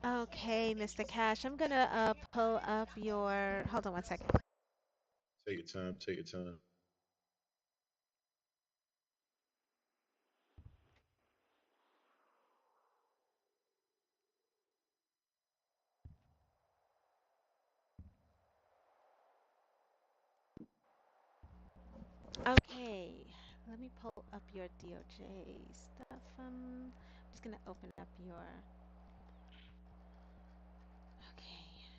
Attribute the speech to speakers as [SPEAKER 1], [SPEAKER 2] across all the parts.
[SPEAKER 1] Okay, Mr. Cash, I'm gonna pull up your. Hold on one second.
[SPEAKER 2] Take your time. Take your time.
[SPEAKER 1] Okay, let me pull up your DOJ stuff. I'm just gonna open up your. Okay,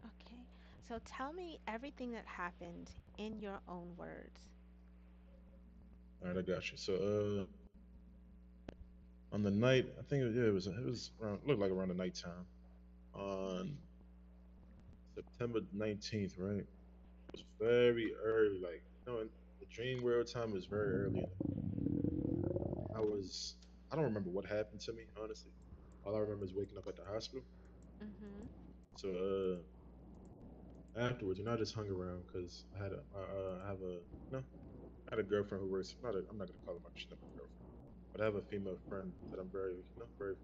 [SPEAKER 1] okay. So tell me everything that happened in your own words.
[SPEAKER 2] All right, I got you. So, on the night, I think it was around, looked like around the nighttime on September 19th, right? It was very early, like in the dream world time was very early. I was, I don't remember what happened to me, honestly. All I remember is waking up at the hospital.
[SPEAKER 1] Mm-hmm.
[SPEAKER 2] So, afterwards, I just hung around because I have I had a girlfriend who works. I'm not gonna call her my, she's not my girlfriend, but I have a female friend that I'm very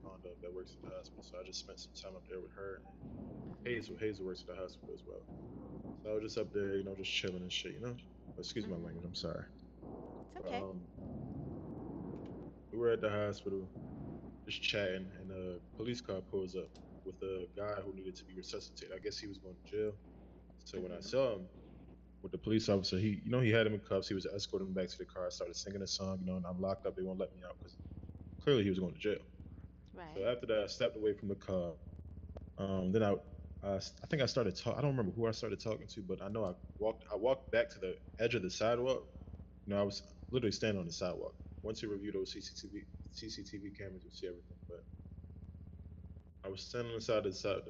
[SPEAKER 2] fond of that works at the hospital. So I just spent some time up there with her and
[SPEAKER 1] Mm-hmm.
[SPEAKER 2] Hazel works at the hospital as well. So I was just up there, just chilling and shit. Excuse my language.
[SPEAKER 1] Mm-hmm.
[SPEAKER 2] I'm sorry,
[SPEAKER 1] It's
[SPEAKER 2] but
[SPEAKER 1] okay.
[SPEAKER 2] we were at the hospital just chatting, and a police car pulls up with a guy who needed to be resuscitated. I guess he was going to jail. So when I
[SPEAKER 1] Mm-hmm.
[SPEAKER 2] saw him with the police officer, he had him in cuffs. He was escorting him back to the car. I started singing a song, and I'm locked up. They won't let me out because clearly he was going to jail. So
[SPEAKER 1] Right.
[SPEAKER 2] after that, I stepped away from the car. Then I think I started talk. I don't remember who I started talking to, but I know I walked back to the edge of the sidewalk. I was literally standing on the sidewalk. Once you review those CCTV cameras, you'll see everything. But I was standing on the side of the side.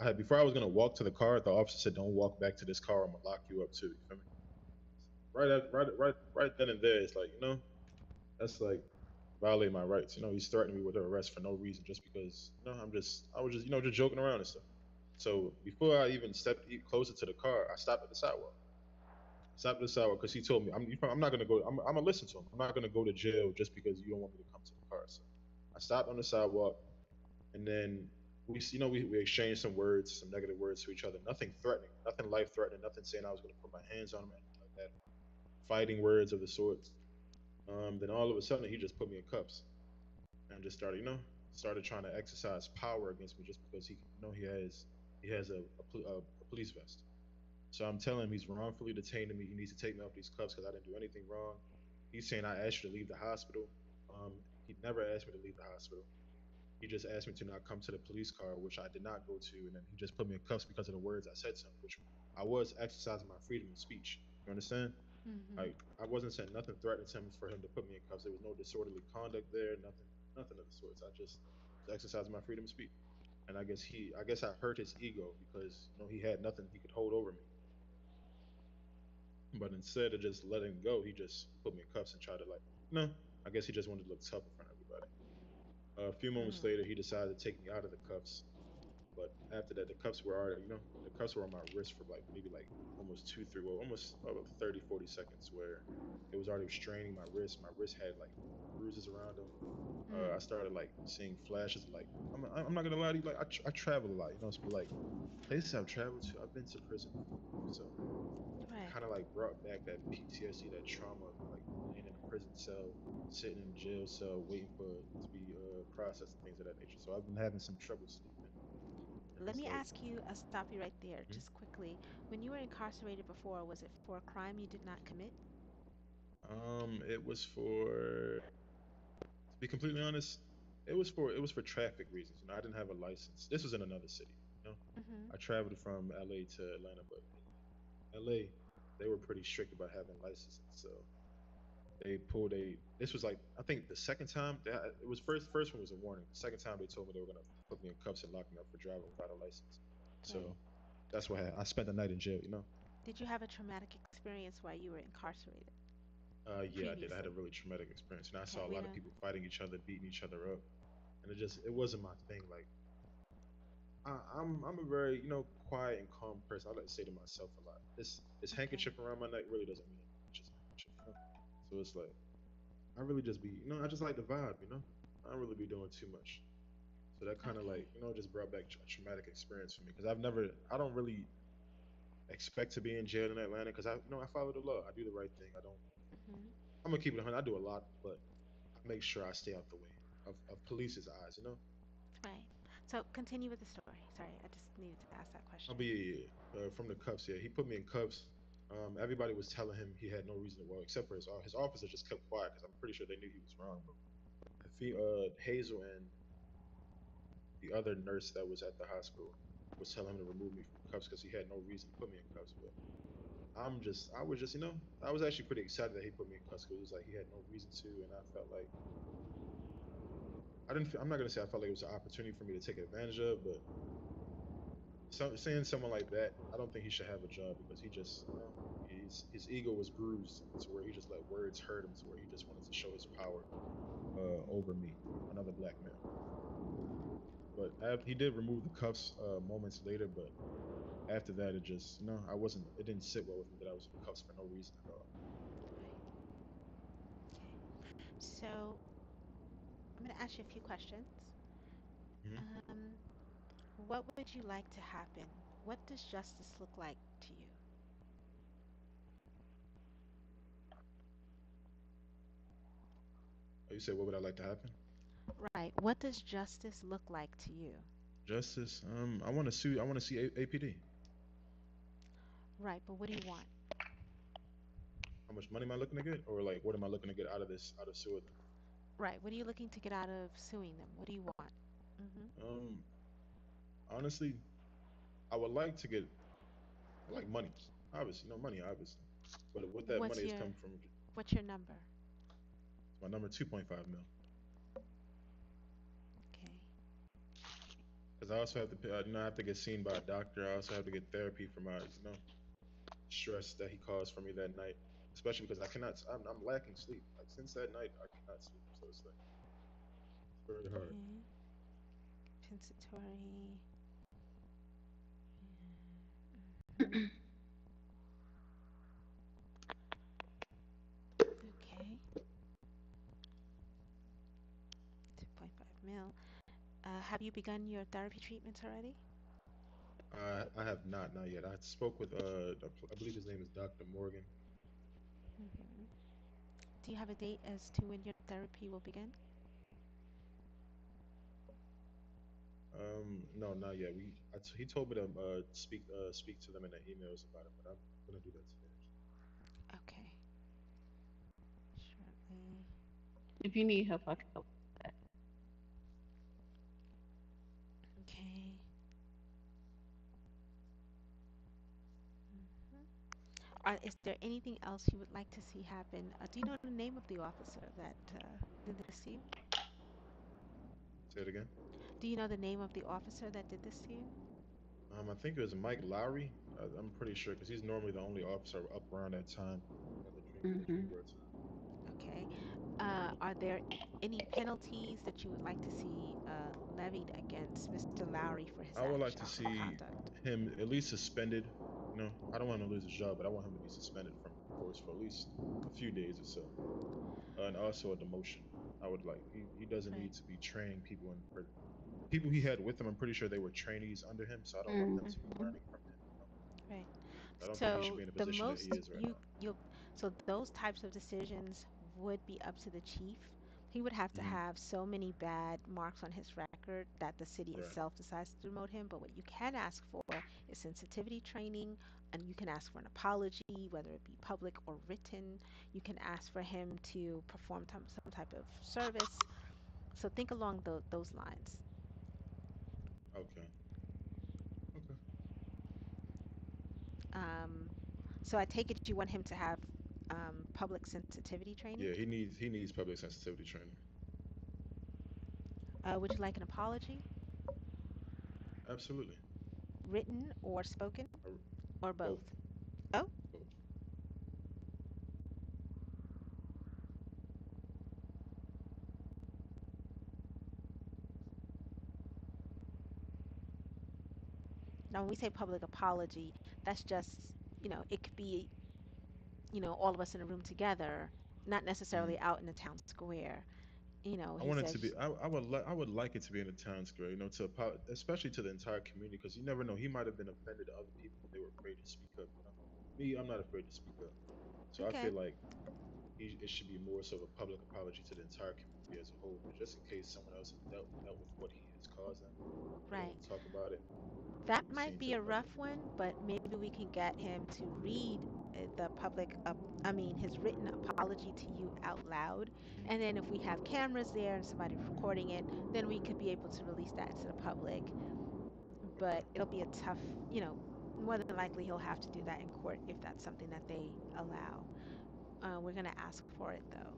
[SPEAKER 2] I had before I was gonna walk to the car. The officer said, "Don't walk back to this car. I'm gonna lock you up too." You feel me? Right then and there, it's like that's like violating my rights. He's threatening me with an arrest for no reason, just because I was just just joking around and stuff. So before I even stepped closer to the car, I stopped at the sidewalk. Stopped at the sidewalk because he told me I'm not gonna go. I'm gonna listen to him. I'm not gonna go to jail just because you don't want me to come to the car. So I stopped on the sidewalk, and then we exchanged some words, some negative words to each other. Nothing threatening, nothing life threatening, nothing saying I was gonna put my hands on him, anything like that. Fighting words of the sorts. Then all of a sudden he just put me in cuffs and just started trying to exercise power against me just because he has a police vest. So I'm telling him he's wrongfully detaining me. He needs to take me off these cuffs because I didn't do anything wrong. He's saying I asked you to leave the hospital. He never asked me to leave the hospital. He just asked me to not come to the police car, which I did not go to, and then he just put me in cuffs because of the words I said to him, which I was exercising my freedom of speech. You understand?
[SPEAKER 1] Mm-hmm.
[SPEAKER 2] I wasn't saying nothing threatening to him for him to put me in cuffs. There was no disorderly conduct there, nothing of the sorts. I just was exercising my freedom of speech. And I guess I hurt his ego because he had nothing he could hold over me. But instead of just letting go, he just put me in cuffs and tried to I guess he just wanted to look tough in front of everybody. A few moments
[SPEAKER 1] Mm.
[SPEAKER 2] later, he decided to take me out of the cuffs. But after that, the cuffs were on my wrist for like maybe like almost 2, 3, well, almost about 30, 40 seconds where it was already straining my wrist. My wrist had like bruises around them. I
[SPEAKER 1] Mm.
[SPEAKER 2] started like seeing flashes of like, I'm not gonna lie to you, like I travel a lot, so like places I've traveled to, I've been to prison before. So it
[SPEAKER 1] Right.
[SPEAKER 2] kind of like brought back that PTSD, that trauma of like laying in a prison cell, sitting in a jail cell, waiting for it to be processed and things of that nature. So I've been having some trouble sleeping, and
[SPEAKER 1] Let
[SPEAKER 2] it's
[SPEAKER 1] me
[SPEAKER 2] like,
[SPEAKER 1] ask you, I'll stop you right there
[SPEAKER 2] hmm?
[SPEAKER 1] just quickly. When you were incarcerated before, was it for a crime you did not commit?
[SPEAKER 2] It was for, to be completely honest, it was for traffic reasons. I didn't have a license. This was in another city. You know,
[SPEAKER 1] Mm-hmm.
[SPEAKER 2] I traveled from LA to Atlanta, but in LA, they were pretty strict about having licenses. So they pulled a. This was like I think the second time it was first one was a warning. The second time they told me they were gonna put me in cuffs and lock me up for driving without a license.
[SPEAKER 1] Right.
[SPEAKER 2] So that's why I spent the night in jail.
[SPEAKER 1] Did you have a traumatic experience while you were incarcerated
[SPEAKER 2] Yeah, I did. I had a
[SPEAKER 1] previously?
[SPEAKER 2] really traumatic experience, and I
[SPEAKER 1] Okay,
[SPEAKER 2] saw a
[SPEAKER 1] we
[SPEAKER 2] lot of
[SPEAKER 1] don't.
[SPEAKER 2] people fighting each other, beating each other up, and it wasn't my thing. Like I'm a very quiet and calm person. I like to say to myself a lot. This
[SPEAKER 1] Okay.
[SPEAKER 2] handkerchief around my neck really doesn't mean anything. It's just a handkerchief. So it's like I really just be, I just like the vibe, I don't really be doing too much. So that kind of
[SPEAKER 1] Okay.
[SPEAKER 2] like, just brought back a traumatic experience for me because I don't really expect to be in jail in Atlanta because I follow the law. I do the right thing.
[SPEAKER 1] Hmm.
[SPEAKER 2] I'm gonna keep it 100. I do a lot, but I make sure I stay out the way of police's eyes.
[SPEAKER 1] Right. So continue with the story. Sorry, I just needed to ask that
[SPEAKER 2] I'll
[SPEAKER 1] question.
[SPEAKER 2] be from the cuffs. Yeah, he put me in cuffs. Everybody was telling him he had no reason to, well, except for his officer just kept quiet because I'm pretty sure they knew he was wrong. But if Hazel and the other nurse that was at the hospital was telling him to remove me from cuffs because he had no reason to put me in cuffs. But I was just, I was actually pretty excited that he put me in cuffs because it was like he had no reason to, and I felt like I'm not gonna say I felt like it was an opportunity for me to take advantage of, but saying someone like that, I don't think he should have a job because he just, his ego was bruised to where he just let words hurt him to where he just wanted to show his power over me, another black male. But he did remove the cuffs moments later, but after that, it just, I wasn't, it didn't sit well with me that I was in cuffs for no reason at all.
[SPEAKER 1] Right. Okay. So I'm going to ask you a few questions.
[SPEAKER 2] Hmm.
[SPEAKER 1] Um, what would you like to happen? What does justice look like to you?
[SPEAKER 2] You said, what would I like to happen?
[SPEAKER 1] Right. What does justice look like to you?
[SPEAKER 2] Justice. I want to sue. I want to see APD.
[SPEAKER 1] Right. But what do you want?
[SPEAKER 2] How much money am I looking to get, or like what am I looking to get out of this, out of suing them?
[SPEAKER 1] Right. What are you looking to get out of suing them? What do you want? Hmm.
[SPEAKER 2] Um, honestly, I would like to get like money, obviously, money, obviously. But with that money
[SPEAKER 1] What's
[SPEAKER 2] is
[SPEAKER 1] your
[SPEAKER 2] coming from
[SPEAKER 1] what's your number?
[SPEAKER 2] my number 2.5 mil.
[SPEAKER 1] Okay.
[SPEAKER 2] Because I also have to, I have to get seen by a doctor. I also have to get therapy for my, stress that he caused for me that night. Especially because I cannot, I'm lacking sleep. Like since that night, I cannot sleep. So it's like it's very hard.
[SPEAKER 1] Okay. Compensatory. Mhm. Okay. 2.5 mil. Have you begun your therapy treatments already?
[SPEAKER 2] I have not yet. I spoke with I believe his name is Dr. Morgan.
[SPEAKER 1] Hmm. Do you have a date as to when your therapy will begin?
[SPEAKER 2] No, not yet. He told me to speak to them in the emails about it, but I'm gonna do that today.
[SPEAKER 1] Okay. Shortly.
[SPEAKER 3] If you need help, I can help with that.
[SPEAKER 1] Okay. Hmm. Is there anything else you would like to see happen? Do you know the name of the officer that did this to you?
[SPEAKER 2] Say it again.
[SPEAKER 1] Do you know the name of the officer that did this to you?
[SPEAKER 2] I think it was Mike Lowry. I'm pretty sure because he's normally the only officer up around that time at the
[SPEAKER 3] Hmm.
[SPEAKER 2] Dreamgirl time.
[SPEAKER 1] Okay. Are there any penalties that you would like to see levied against Mr. Lowry for his
[SPEAKER 2] I would like to
[SPEAKER 1] actions or
[SPEAKER 2] see
[SPEAKER 1] conduct?
[SPEAKER 2] him at least suspended. I don't want him to lose his job, but I want him to be suspended from the force for at least a few days or so, and also a demotion. I would like he doesn't
[SPEAKER 1] Right.
[SPEAKER 2] need to be training people in prison. The people he had with him, I'm pretty sure they were trainees under him, so I don't want them to be
[SPEAKER 3] Hmm.
[SPEAKER 2] learning from him.
[SPEAKER 1] Right.
[SPEAKER 2] I don't think he should
[SPEAKER 1] So
[SPEAKER 2] be in the
[SPEAKER 1] the
[SPEAKER 2] position that he
[SPEAKER 1] most
[SPEAKER 2] is right
[SPEAKER 1] you
[SPEAKER 2] now.
[SPEAKER 1] you so those types of decisions would be up to the chief. He would have to
[SPEAKER 2] Hmm.
[SPEAKER 1] have so many bad marks on his record that the city
[SPEAKER 2] Right.
[SPEAKER 1] itself decides to demote him. But what you can ask for is sensitivity training, and you can ask for an apology, whether it be public or written. You can ask for him to perform some type of service. So think along those lines.
[SPEAKER 2] Okay. Okay.
[SPEAKER 1] Um, so I take it you want him to have public sensitivity training.
[SPEAKER 2] Yeah, he needs public sensitivity training.
[SPEAKER 1] Would you like an apology,
[SPEAKER 2] Absolutely.
[SPEAKER 1] written or spoken,
[SPEAKER 2] Uh,
[SPEAKER 1] or
[SPEAKER 2] Both.
[SPEAKER 1] both? Oh,
[SPEAKER 2] Both.
[SPEAKER 1] now when we say public apology, that's just, it could be, all of us in a room together. not
[SPEAKER 2] Mm.
[SPEAKER 1] necessarily out in the town square. You know,
[SPEAKER 2] I
[SPEAKER 1] he
[SPEAKER 2] want it to
[SPEAKER 1] says,
[SPEAKER 2] be. I would like it to be in the town square. You know, especially to the entire community, because you never know. He might have been offended to other people. They were afraid to speak up. You know, me, I'm not afraid to speak up. So I
[SPEAKER 1] okay,
[SPEAKER 2] feel like it should be more so of a public apology to the entire community as a whole, just in case someone else has dealt with what he is causing. They
[SPEAKER 1] right.
[SPEAKER 2] don't talk about it. It
[SPEAKER 1] That
[SPEAKER 2] should be
[SPEAKER 1] might
[SPEAKER 2] seen to
[SPEAKER 1] be
[SPEAKER 2] the
[SPEAKER 1] a
[SPEAKER 2] public.
[SPEAKER 1] rough one, but maybe we can get him to read the public, I mean, his written apology to you out loud.
[SPEAKER 2] Hmm.
[SPEAKER 1] And then if we have cameras there and somebody recording it, then we could be able to release that to the public. But it'll be a tough, you know, more than likely he'll have to do that in court if that's something that they allow. We're going to ask for it though.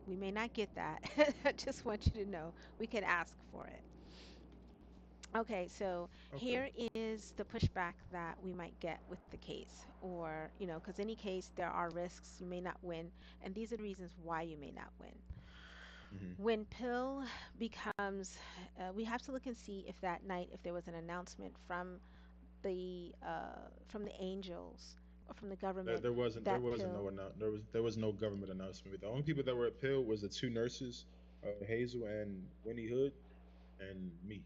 [SPEAKER 1] We may not get that. I just want you to know we can ask for it. Okay, so
[SPEAKER 2] Okay.
[SPEAKER 1] here is the pushback that we might get with the case, or, you know, because any case there are risks, you may not win, and these are the reasons why you may not win.
[SPEAKER 2] Hmm.
[SPEAKER 1] When pill becomes, we have to look and see if that night, if there was an announcement from the angels or from the government
[SPEAKER 2] There
[SPEAKER 1] that
[SPEAKER 2] wasn't
[SPEAKER 1] pill.
[SPEAKER 2] there was no government announcement. The only people that were at Pill was the two nurses, Hazel and Winnie Hood, and me.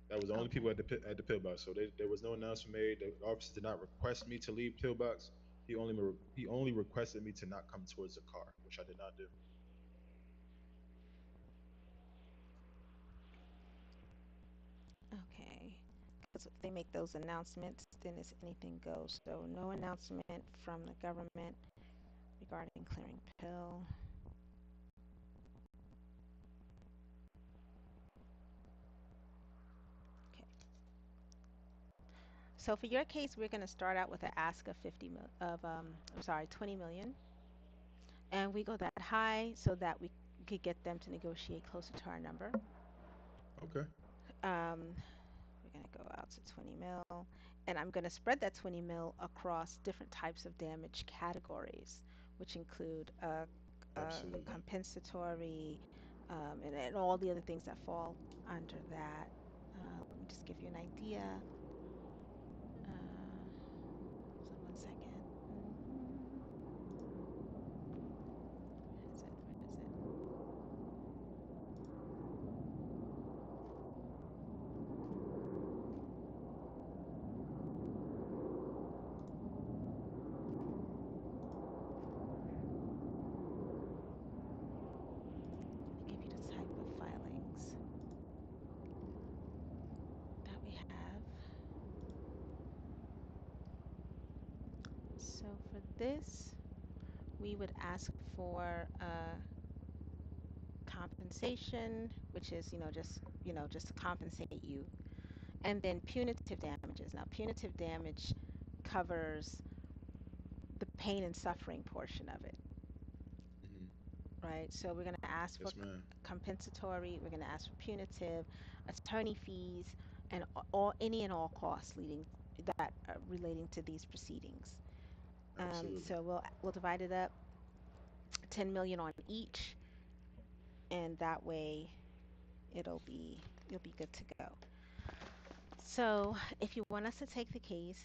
[SPEAKER 2] That was the only people
[SPEAKER 1] Okay,
[SPEAKER 2] at the pillbox. So there was no announcement made. The officer did not request me to leave pillbox. He only requested me to not come towards the car, which I did not do.
[SPEAKER 1] okay. Because if they make those announcements, then it's anything goes. So no announcement from the government regarding clearing pill. Okay. So for your case, we're going to start out with an ask of 50 mil of I'm sorry, 20 million, and we go that high so that we could get them to negotiate closer to our number.
[SPEAKER 2] Okay,
[SPEAKER 1] Um, we're going to go out to 20 mil, and I'm going to spread that 20 mil across different types of damage categories, which include
[SPEAKER 2] absolutely.
[SPEAKER 1] compensatory and all the other things that fall under that. Let me just give you an idea. So 1 second. Where is it? Where is it? Let me give you the type of filings that we have. So for this, we would ask for compensation, which is, just to compensate you, and then punitive damages. Now, punitive damage covers the pain and suffering portion of it,
[SPEAKER 2] Hmm.
[SPEAKER 1] right? So we're going to ask for
[SPEAKER 2] Yes, ma'am.
[SPEAKER 1] compensatory, we're going to ask for punitive, attorney fees, and all any and all costs leading that relating to these proceedings.
[SPEAKER 2] Absolutely.
[SPEAKER 1] So we'll divide it up, 10 million on each, and that way it'll be you'll be good to go. So, if you want us to take the case,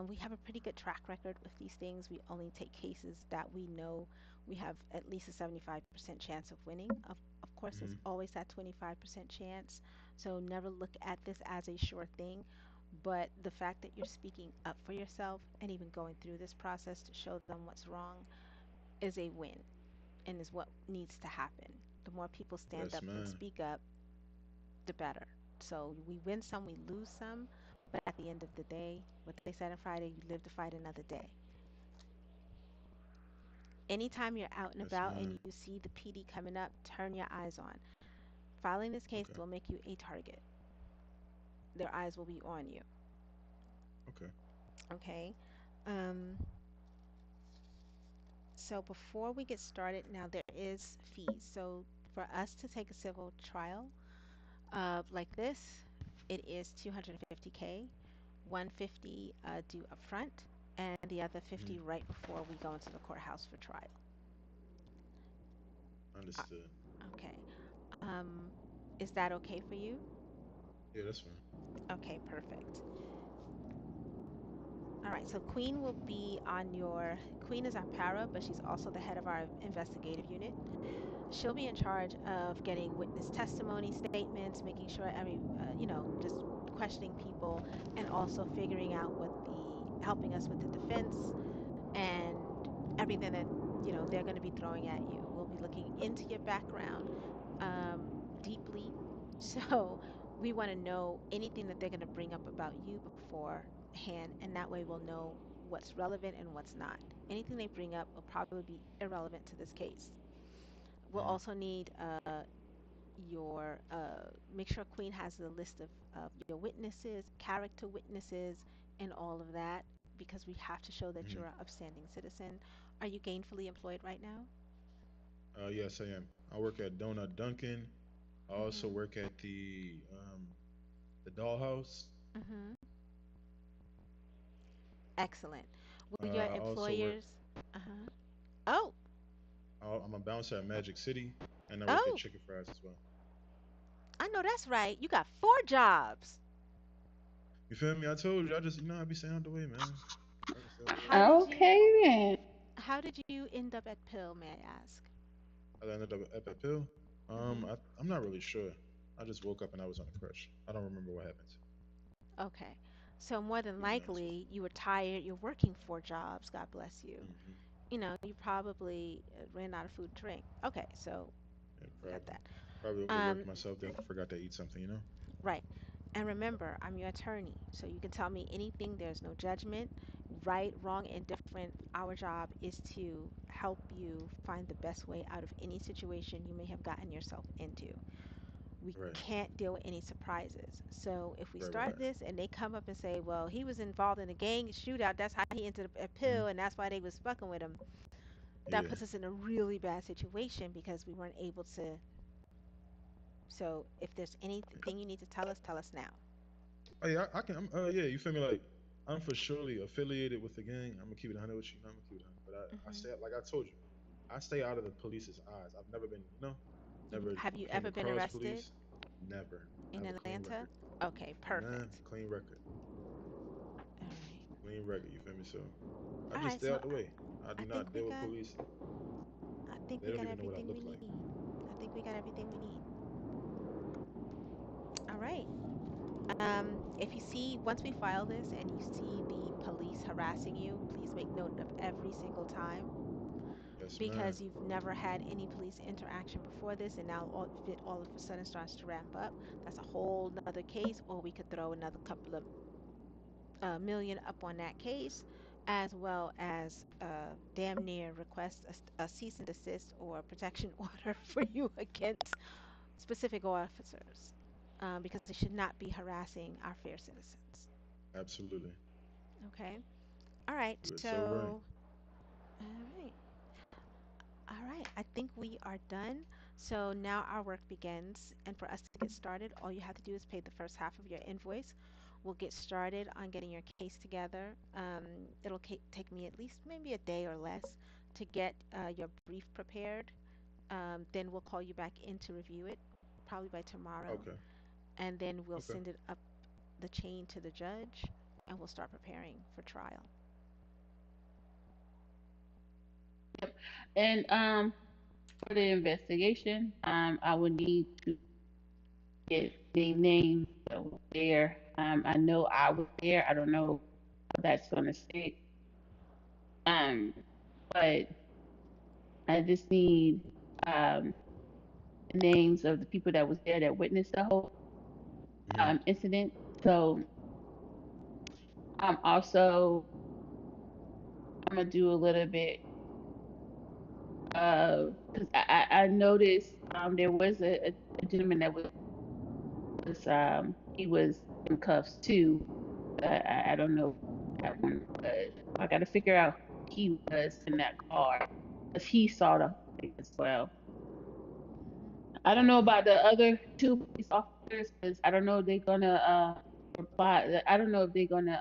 [SPEAKER 1] we have a pretty good track record with these things. We only take cases that we know we have at least a 75% chance of winning. Of course, there's
[SPEAKER 2] Hmm.
[SPEAKER 1] always that 25% chance. So, never look at this as a sure thing. But the fact that you're speaking up for yourself and even going through this process to show them what's wrong is a win and is what needs to happen. The more people stand
[SPEAKER 2] Yes,
[SPEAKER 1] up and
[SPEAKER 2] ma'am.
[SPEAKER 1] speak up, the better. So we win some, we lose some, but at the end of the day, what they said on Friday, you live to fight another day. Anytime you're out and
[SPEAKER 2] Yes,
[SPEAKER 1] about and
[SPEAKER 2] ma'am.
[SPEAKER 1] you see the PD coming up, turn your eyes on. Filing this case
[SPEAKER 2] Okay.
[SPEAKER 1] will make you a target. Their eyes will be on you.
[SPEAKER 2] Okay.
[SPEAKER 1] Okay. Um, so before we get started, now there is fees. So for us to take a civil trial like this, it is 250K, 150 due up front, and the other
[SPEAKER 2] Hmm.
[SPEAKER 1] 50 right before we go into the courthouse for trial. Uh,
[SPEAKER 2] Understood.
[SPEAKER 1] okay. Um, is that okay for you?
[SPEAKER 2] Yeah, that's fine.
[SPEAKER 1] Okay, perfect. All right, so Queen will be on your Queen is our para, but she's also the head of our investigative unit. She'll be in charge of getting witness testimony statements, making sure just questioning people, and also figuring out what the helping us with the defense and everything that they're going to be throwing at you. We'll be looking into your background deeply. So we want to know anything that they're going to bring up about you beforehand, and that way we'll know what's relevant and what's not. Anything they bring up will probably be irrelevant to this case. We'll
[SPEAKER 2] Hmm.
[SPEAKER 1] also need your make sure Queen has the list of your witnesses, character witnesses, and all of that because we have to show that
[SPEAKER 2] Hmm.
[SPEAKER 1] you're an upstanding citizen. Are you gainfully employed right now?
[SPEAKER 2] Yes, I am. I work at Donut Dunkin'. I also
[SPEAKER 1] Mm-hmm.
[SPEAKER 2] work at the Dollhouse.
[SPEAKER 1] Mm-hmm. Excellent. Will your
[SPEAKER 2] I also work.
[SPEAKER 1] employers? Uh-huh. Oh,
[SPEAKER 2] I'm a bouncer at Magic City, and I work at
[SPEAKER 1] oh,
[SPEAKER 2] Chicken Fries as well.
[SPEAKER 1] I know that's right. You got four jobs.
[SPEAKER 2] You feel me? I told you. I just I be staying out the way, man. I can stay out the way.
[SPEAKER 1] How did you
[SPEAKER 3] Okay then.
[SPEAKER 1] how did you end up at Pill, may I ask?
[SPEAKER 2] I ended up at Epic Pill.
[SPEAKER 1] Mm-hmm.
[SPEAKER 2] I'm not really sure. I just woke up and I was on a crutch. I don't remember what happened.
[SPEAKER 1] Okay. So more than
[SPEAKER 2] To be honest with
[SPEAKER 1] likely you were tired, you're working four jobs, God bless you.
[SPEAKER 2] you. Hmm.
[SPEAKER 1] You probably ran out of food to drink. Okay, so
[SPEAKER 2] Yeah,
[SPEAKER 1] we got
[SPEAKER 2] probably.
[SPEAKER 1] that.
[SPEAKER 2] Probably overworked
[SPEAKER 1] Um,
[SPEAKER 2] myself. Then forgot to eat something.
[SPEAKER 1] right. And remember, I'm your attorney, so you can tell me anything. There's no judgment, right, wrong, indifferent. Our job is to help you find the best way out of any situation you may have gotten yourself into. We
[SPEAKER 2] Right.
[SPEAKER 1] can't deal with any surprises. So if we
[SPEAKER 2] Right. Right.
[SPEAKER 1] start
[SPEAKER 2] Right.
[SPEAKER 1] this and they come up and say, well, he was involved in a gang shootout, that's how he entered a
[SPEAKER 2] Hmm.
[SPEAKER 1] pill, and that's why they was fucking with him, that
[SPEAKER 2] Yeah.
[SPEAKER 1] puts us in a really bad situation because we weren't able to. So if there's anything you need to tell us now.
[SPEAKER 2] Oh yeah, I can. Yeah, you feel me? Like I'm for surely affiliated with the gang. I'm gonna keep it 100 with you. I'm gonna keep it 100. But I
[SPEAKER 1] Hmm.
[SPEAKER 2] stay like I told you. I stay out of the police's eyes. I've never been, never
[SPEAKER 1] Have you
[SPEAKER 2] came
[SPEAKER 1] ever been
[SPEAKER 2] across
[SPEAKER 1] arrested
[SPEAKER 2] police. Never. I
[SPEAKER 1] in
[SPEAKER 2] have a clean
[SPEAKER 1] Atlanta?
[SPEAKER 2] record.
[SPEAKER 1] Okay,
[SPEAKER 2] Nah,
[SPEAKER 1] perfect.
[SPEAKER 2] clean record.
[SPEAKER 1] All right.
[SPEAKER 2] Clean record. You feel me? So I
[SPEAKER 1] All
[SPEAKER 2] just
[SPEAKER 1] right,
[SPEAKER 2] stay
[SPEAKER 1] so
[SPEAKER 2] out the way. I
[SPEAKER 1] I
[SPEAKER 2] do
[SPEAKER 1] think
[SPEAKER 2] not
[SPEAKER 1] we
[SPEAKER 2] deal with
[SPEAKER 1] got
[SPEAKER 2] police.
[SPEAKER 1] I think
[SPEAKER 2] They
[SPEAKER 1] we
[SPEAKER 2] don't
[SPEAKER 1] got
[SPEAKER 2] even know what I
[SPEAKER 1] everything we
[SPEAKER 2] look like.
[SPEAKER 1] need. I think we got everything we need. All right. If you see, once we file this and you see the police harassing you, please make note of every single time
[SPEAKER 2] Yes,
[SPEAKER 1] because
[SPEAKER 2] ma'am.
[SPEAKER 1] you've never had any police interaction before this, and now if it all of a sudden starts to ramp up, that's a whole nother case, or we could throw another couple of million up on that case, as well as damn near request a cease and desist or protection order for you against specific officers because they should not be harassing our fair citizens.
[SPEAKER 2] Absolutely.
[SPEAKER 1] Okay. All right.
[SPEAKER 2] You are so right.
[SPEAKER 1] All right. All right. I think we are done. So now our work begins. And for us to get started, all you have to do is pay the first half of your invoice. We'll get started on getting your case together. It'll take me at least maybe a day or less to get your brief prepared. Then we'll call you back in to review it, probably by tomorrow.
[SPEAKER 2] Okay.
[SPEAKER 1] And then we'll
[SPEAKER 2] Okay.
[SPEAKER 1] send it up the chain to the judge and we'll start preparing for trial.
[SPEAKER 3] Yep. And for the investigation, I would need to get the name that was there. I know I was there. I don't know how that's gonna stick. Um, but I just need the names of the people that was there that witnessed the whole
[SPEAKER 2] Hmm.
[SPEAKER 3] incident. So I'm gonna do a little bit because I noticed there was a gentleman that was he was in cuffs too. I don't know that one, but I got to figure out who he was in that car because he saw the whole thing as well.
[SPEAKER 1] Hmm.
[SPEAKER 3] I don't know
[SPEAKER 2] Okay.
[SPEAKER 3] about the other two police officers because I don't know if they're gonna reply. I don't know if they're gonna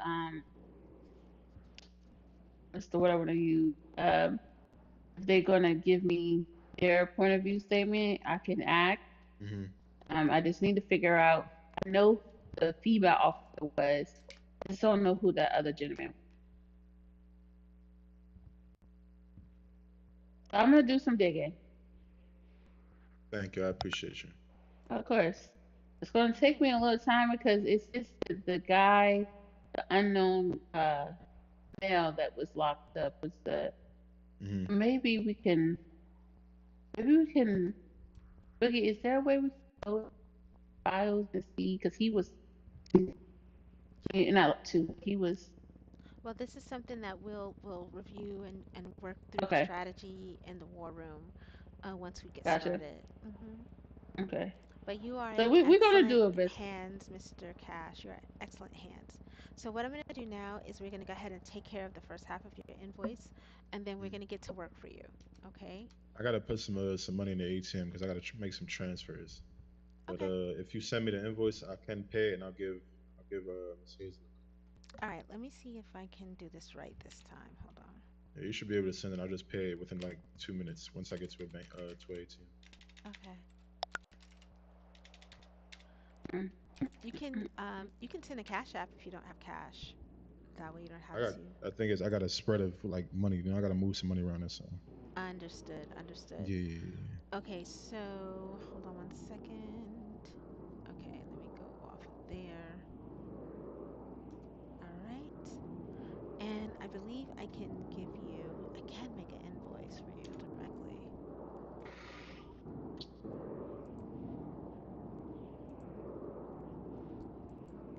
[SPEAKER 3] what's the word I want to use if they're gonna give me their point of view statement. I can act.
[SPEAKER 2] Hmm.
[SPEAKER 3] I just need to figure out. I know the female officer was. I just don't know who that other gentleman. I'm gonna do some digging.
[SPEAKER 2] Thank you. I appreciate you.
[SPEAKER 3] Of course. It's gonna take me a little time because it's just the guy, the unknown male that was locked up was the
[SPEAKER 2] Hmm.
[SPEAKER 3] maybe we can maybe we can Boogie, is there a way we can go files and see because he was not two, he was
[SPEAKER 1] Well, this is something that we'll review and work through the
[SPEAKER 3] okay,
[SPEAKER 1] strategy in the war room once we get
[SPEAKER 3] gotcha.
[SPEAKER 1] started.
[SPEAKER 3] Okay.
[SPEAKER 1] But you are
[SPEAKER 3] So
[SPEAKER 1] in
[SPEAKER 3] we're gonna
[SPEAKER 1] excellent
[SPEAKER 3] do a best.
[SPEAKER 1] hands, Mr. Cash. You're in excellent hands. So what I'm going to do now is we're going to go ahead and take care of the first half of your invoice, and then we're going to get to work for you. Okay?
[SPEAKER 2] I gotta put some money in the ATM because I gotta make some transfers. But
[SPEAKER 1] Okay.
[SPEAKER 2] if you send me the invoice, I can pay it and I'll give Miss Hazel.
[SPEAKER 1] All right. Let me see if I can do this right this time. Hold on.
[SPEAKER 2] Yeah, you should be able to send it. I'll just pay it within like 2 minutes once I get to a bank to a ATM.
[SPEAKER 1] Okay.
[SPEAKER 3] Mm,
[SPEAKER 1] You can send a cash app if you don't have cash. That way you don't
[SPEAKER 2] I
[SPEAKER 1] have
[SPEAKER 2] got
[SPEAKER 1] to.
[SPEAKER 2] I think it's I got a spread of like money. I gotta move some money around or something.
[SPEAKER 1] Understood. Understood.
[SPEAKER 2] Yeah, yeah, yeah.
[SPEAKER 1] Okay, so hold on one second. Okay, let me go off of there. All right. And I believe I can give you, I can make an invoice for you directly.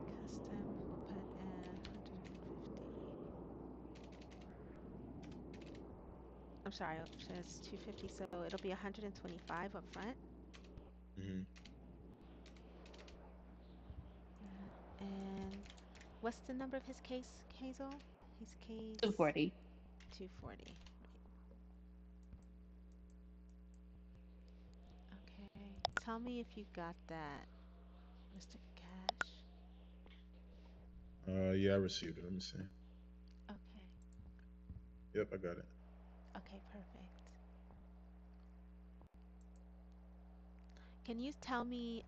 [SPEAKER 1] Custom, we'll put in 150. I'm sorry, it's 250, so it'll be 125 up front.
[SPEAKER 2] Hmm.
[SPEAKER 1] And what's the number of his case, Hazel? His case
[SPEAKER 3] 240.
[SPEAKER 1] 240. Okay. Tell me if you got that, Mr. Cash.
[SPEAKER 2] Yeah, I received it. Let me see.
[SPEAKER 1] Okay.
[SPEAKER 2] Yep, I got it.
[SPEAKER 1] Okay, perfect. Can you tell me,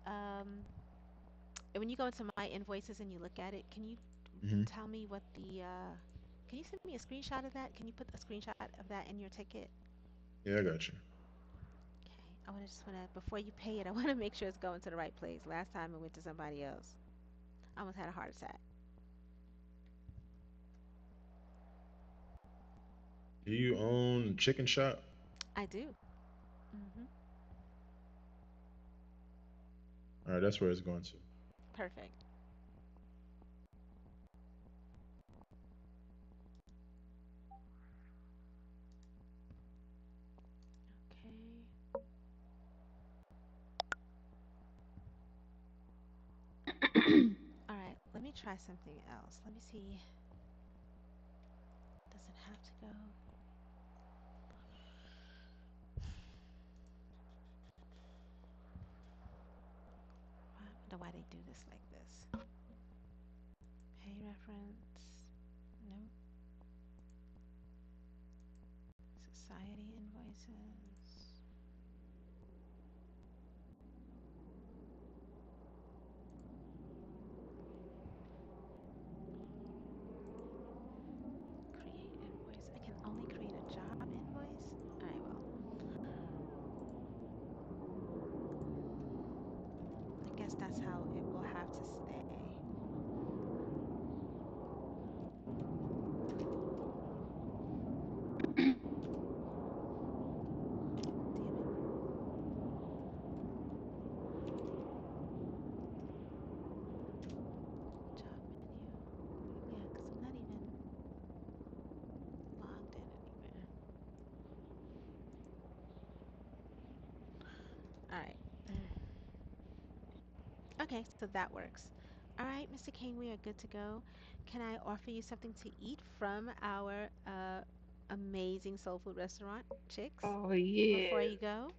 [SPEAKER 1] when you go into my invoices and you look at it, can you
[SPEAKER 2] Hmm.
[SPEAKER 1] tell me what can you send me a screenshot of that? Can you put a screenshot of that in your ticket?
[SPEAKER 2] Yeah, I got you.
[SPEAKER 1] Okay. Just want to, before you pay it, I want to make sure it's going to the right place. Last time it went to somebody else. I almost had a heart attack.
[SPEAKER 2] Do you own Chicken Shop?
[SPEAKER 1] I do. Hmm.
[SPEAKER 2] All right, that's where it's going to.
[SPEAKER 1] Perfect. Okay. All right. Let me try something else. Let me see. Does it have to go? I wonder why they do this like this. Pay reference. Nope. Society invoices. Create invoice. I can only create a job invoice? Alright, well, I guess that's how it will have to stay. Damn it. Job menu. Yeah, because I'm not even logged in anywhere. Alright. Okay, so that works. Alright, Mr. King, we are good to go. Can I offer you something to eat from our amazing soul food restaurant, Chicks,
[SPEAKER 3] Oh
[SPEAKER 1] before
[SPEAKER 3] yeah.
[SPEAKER 1] you go?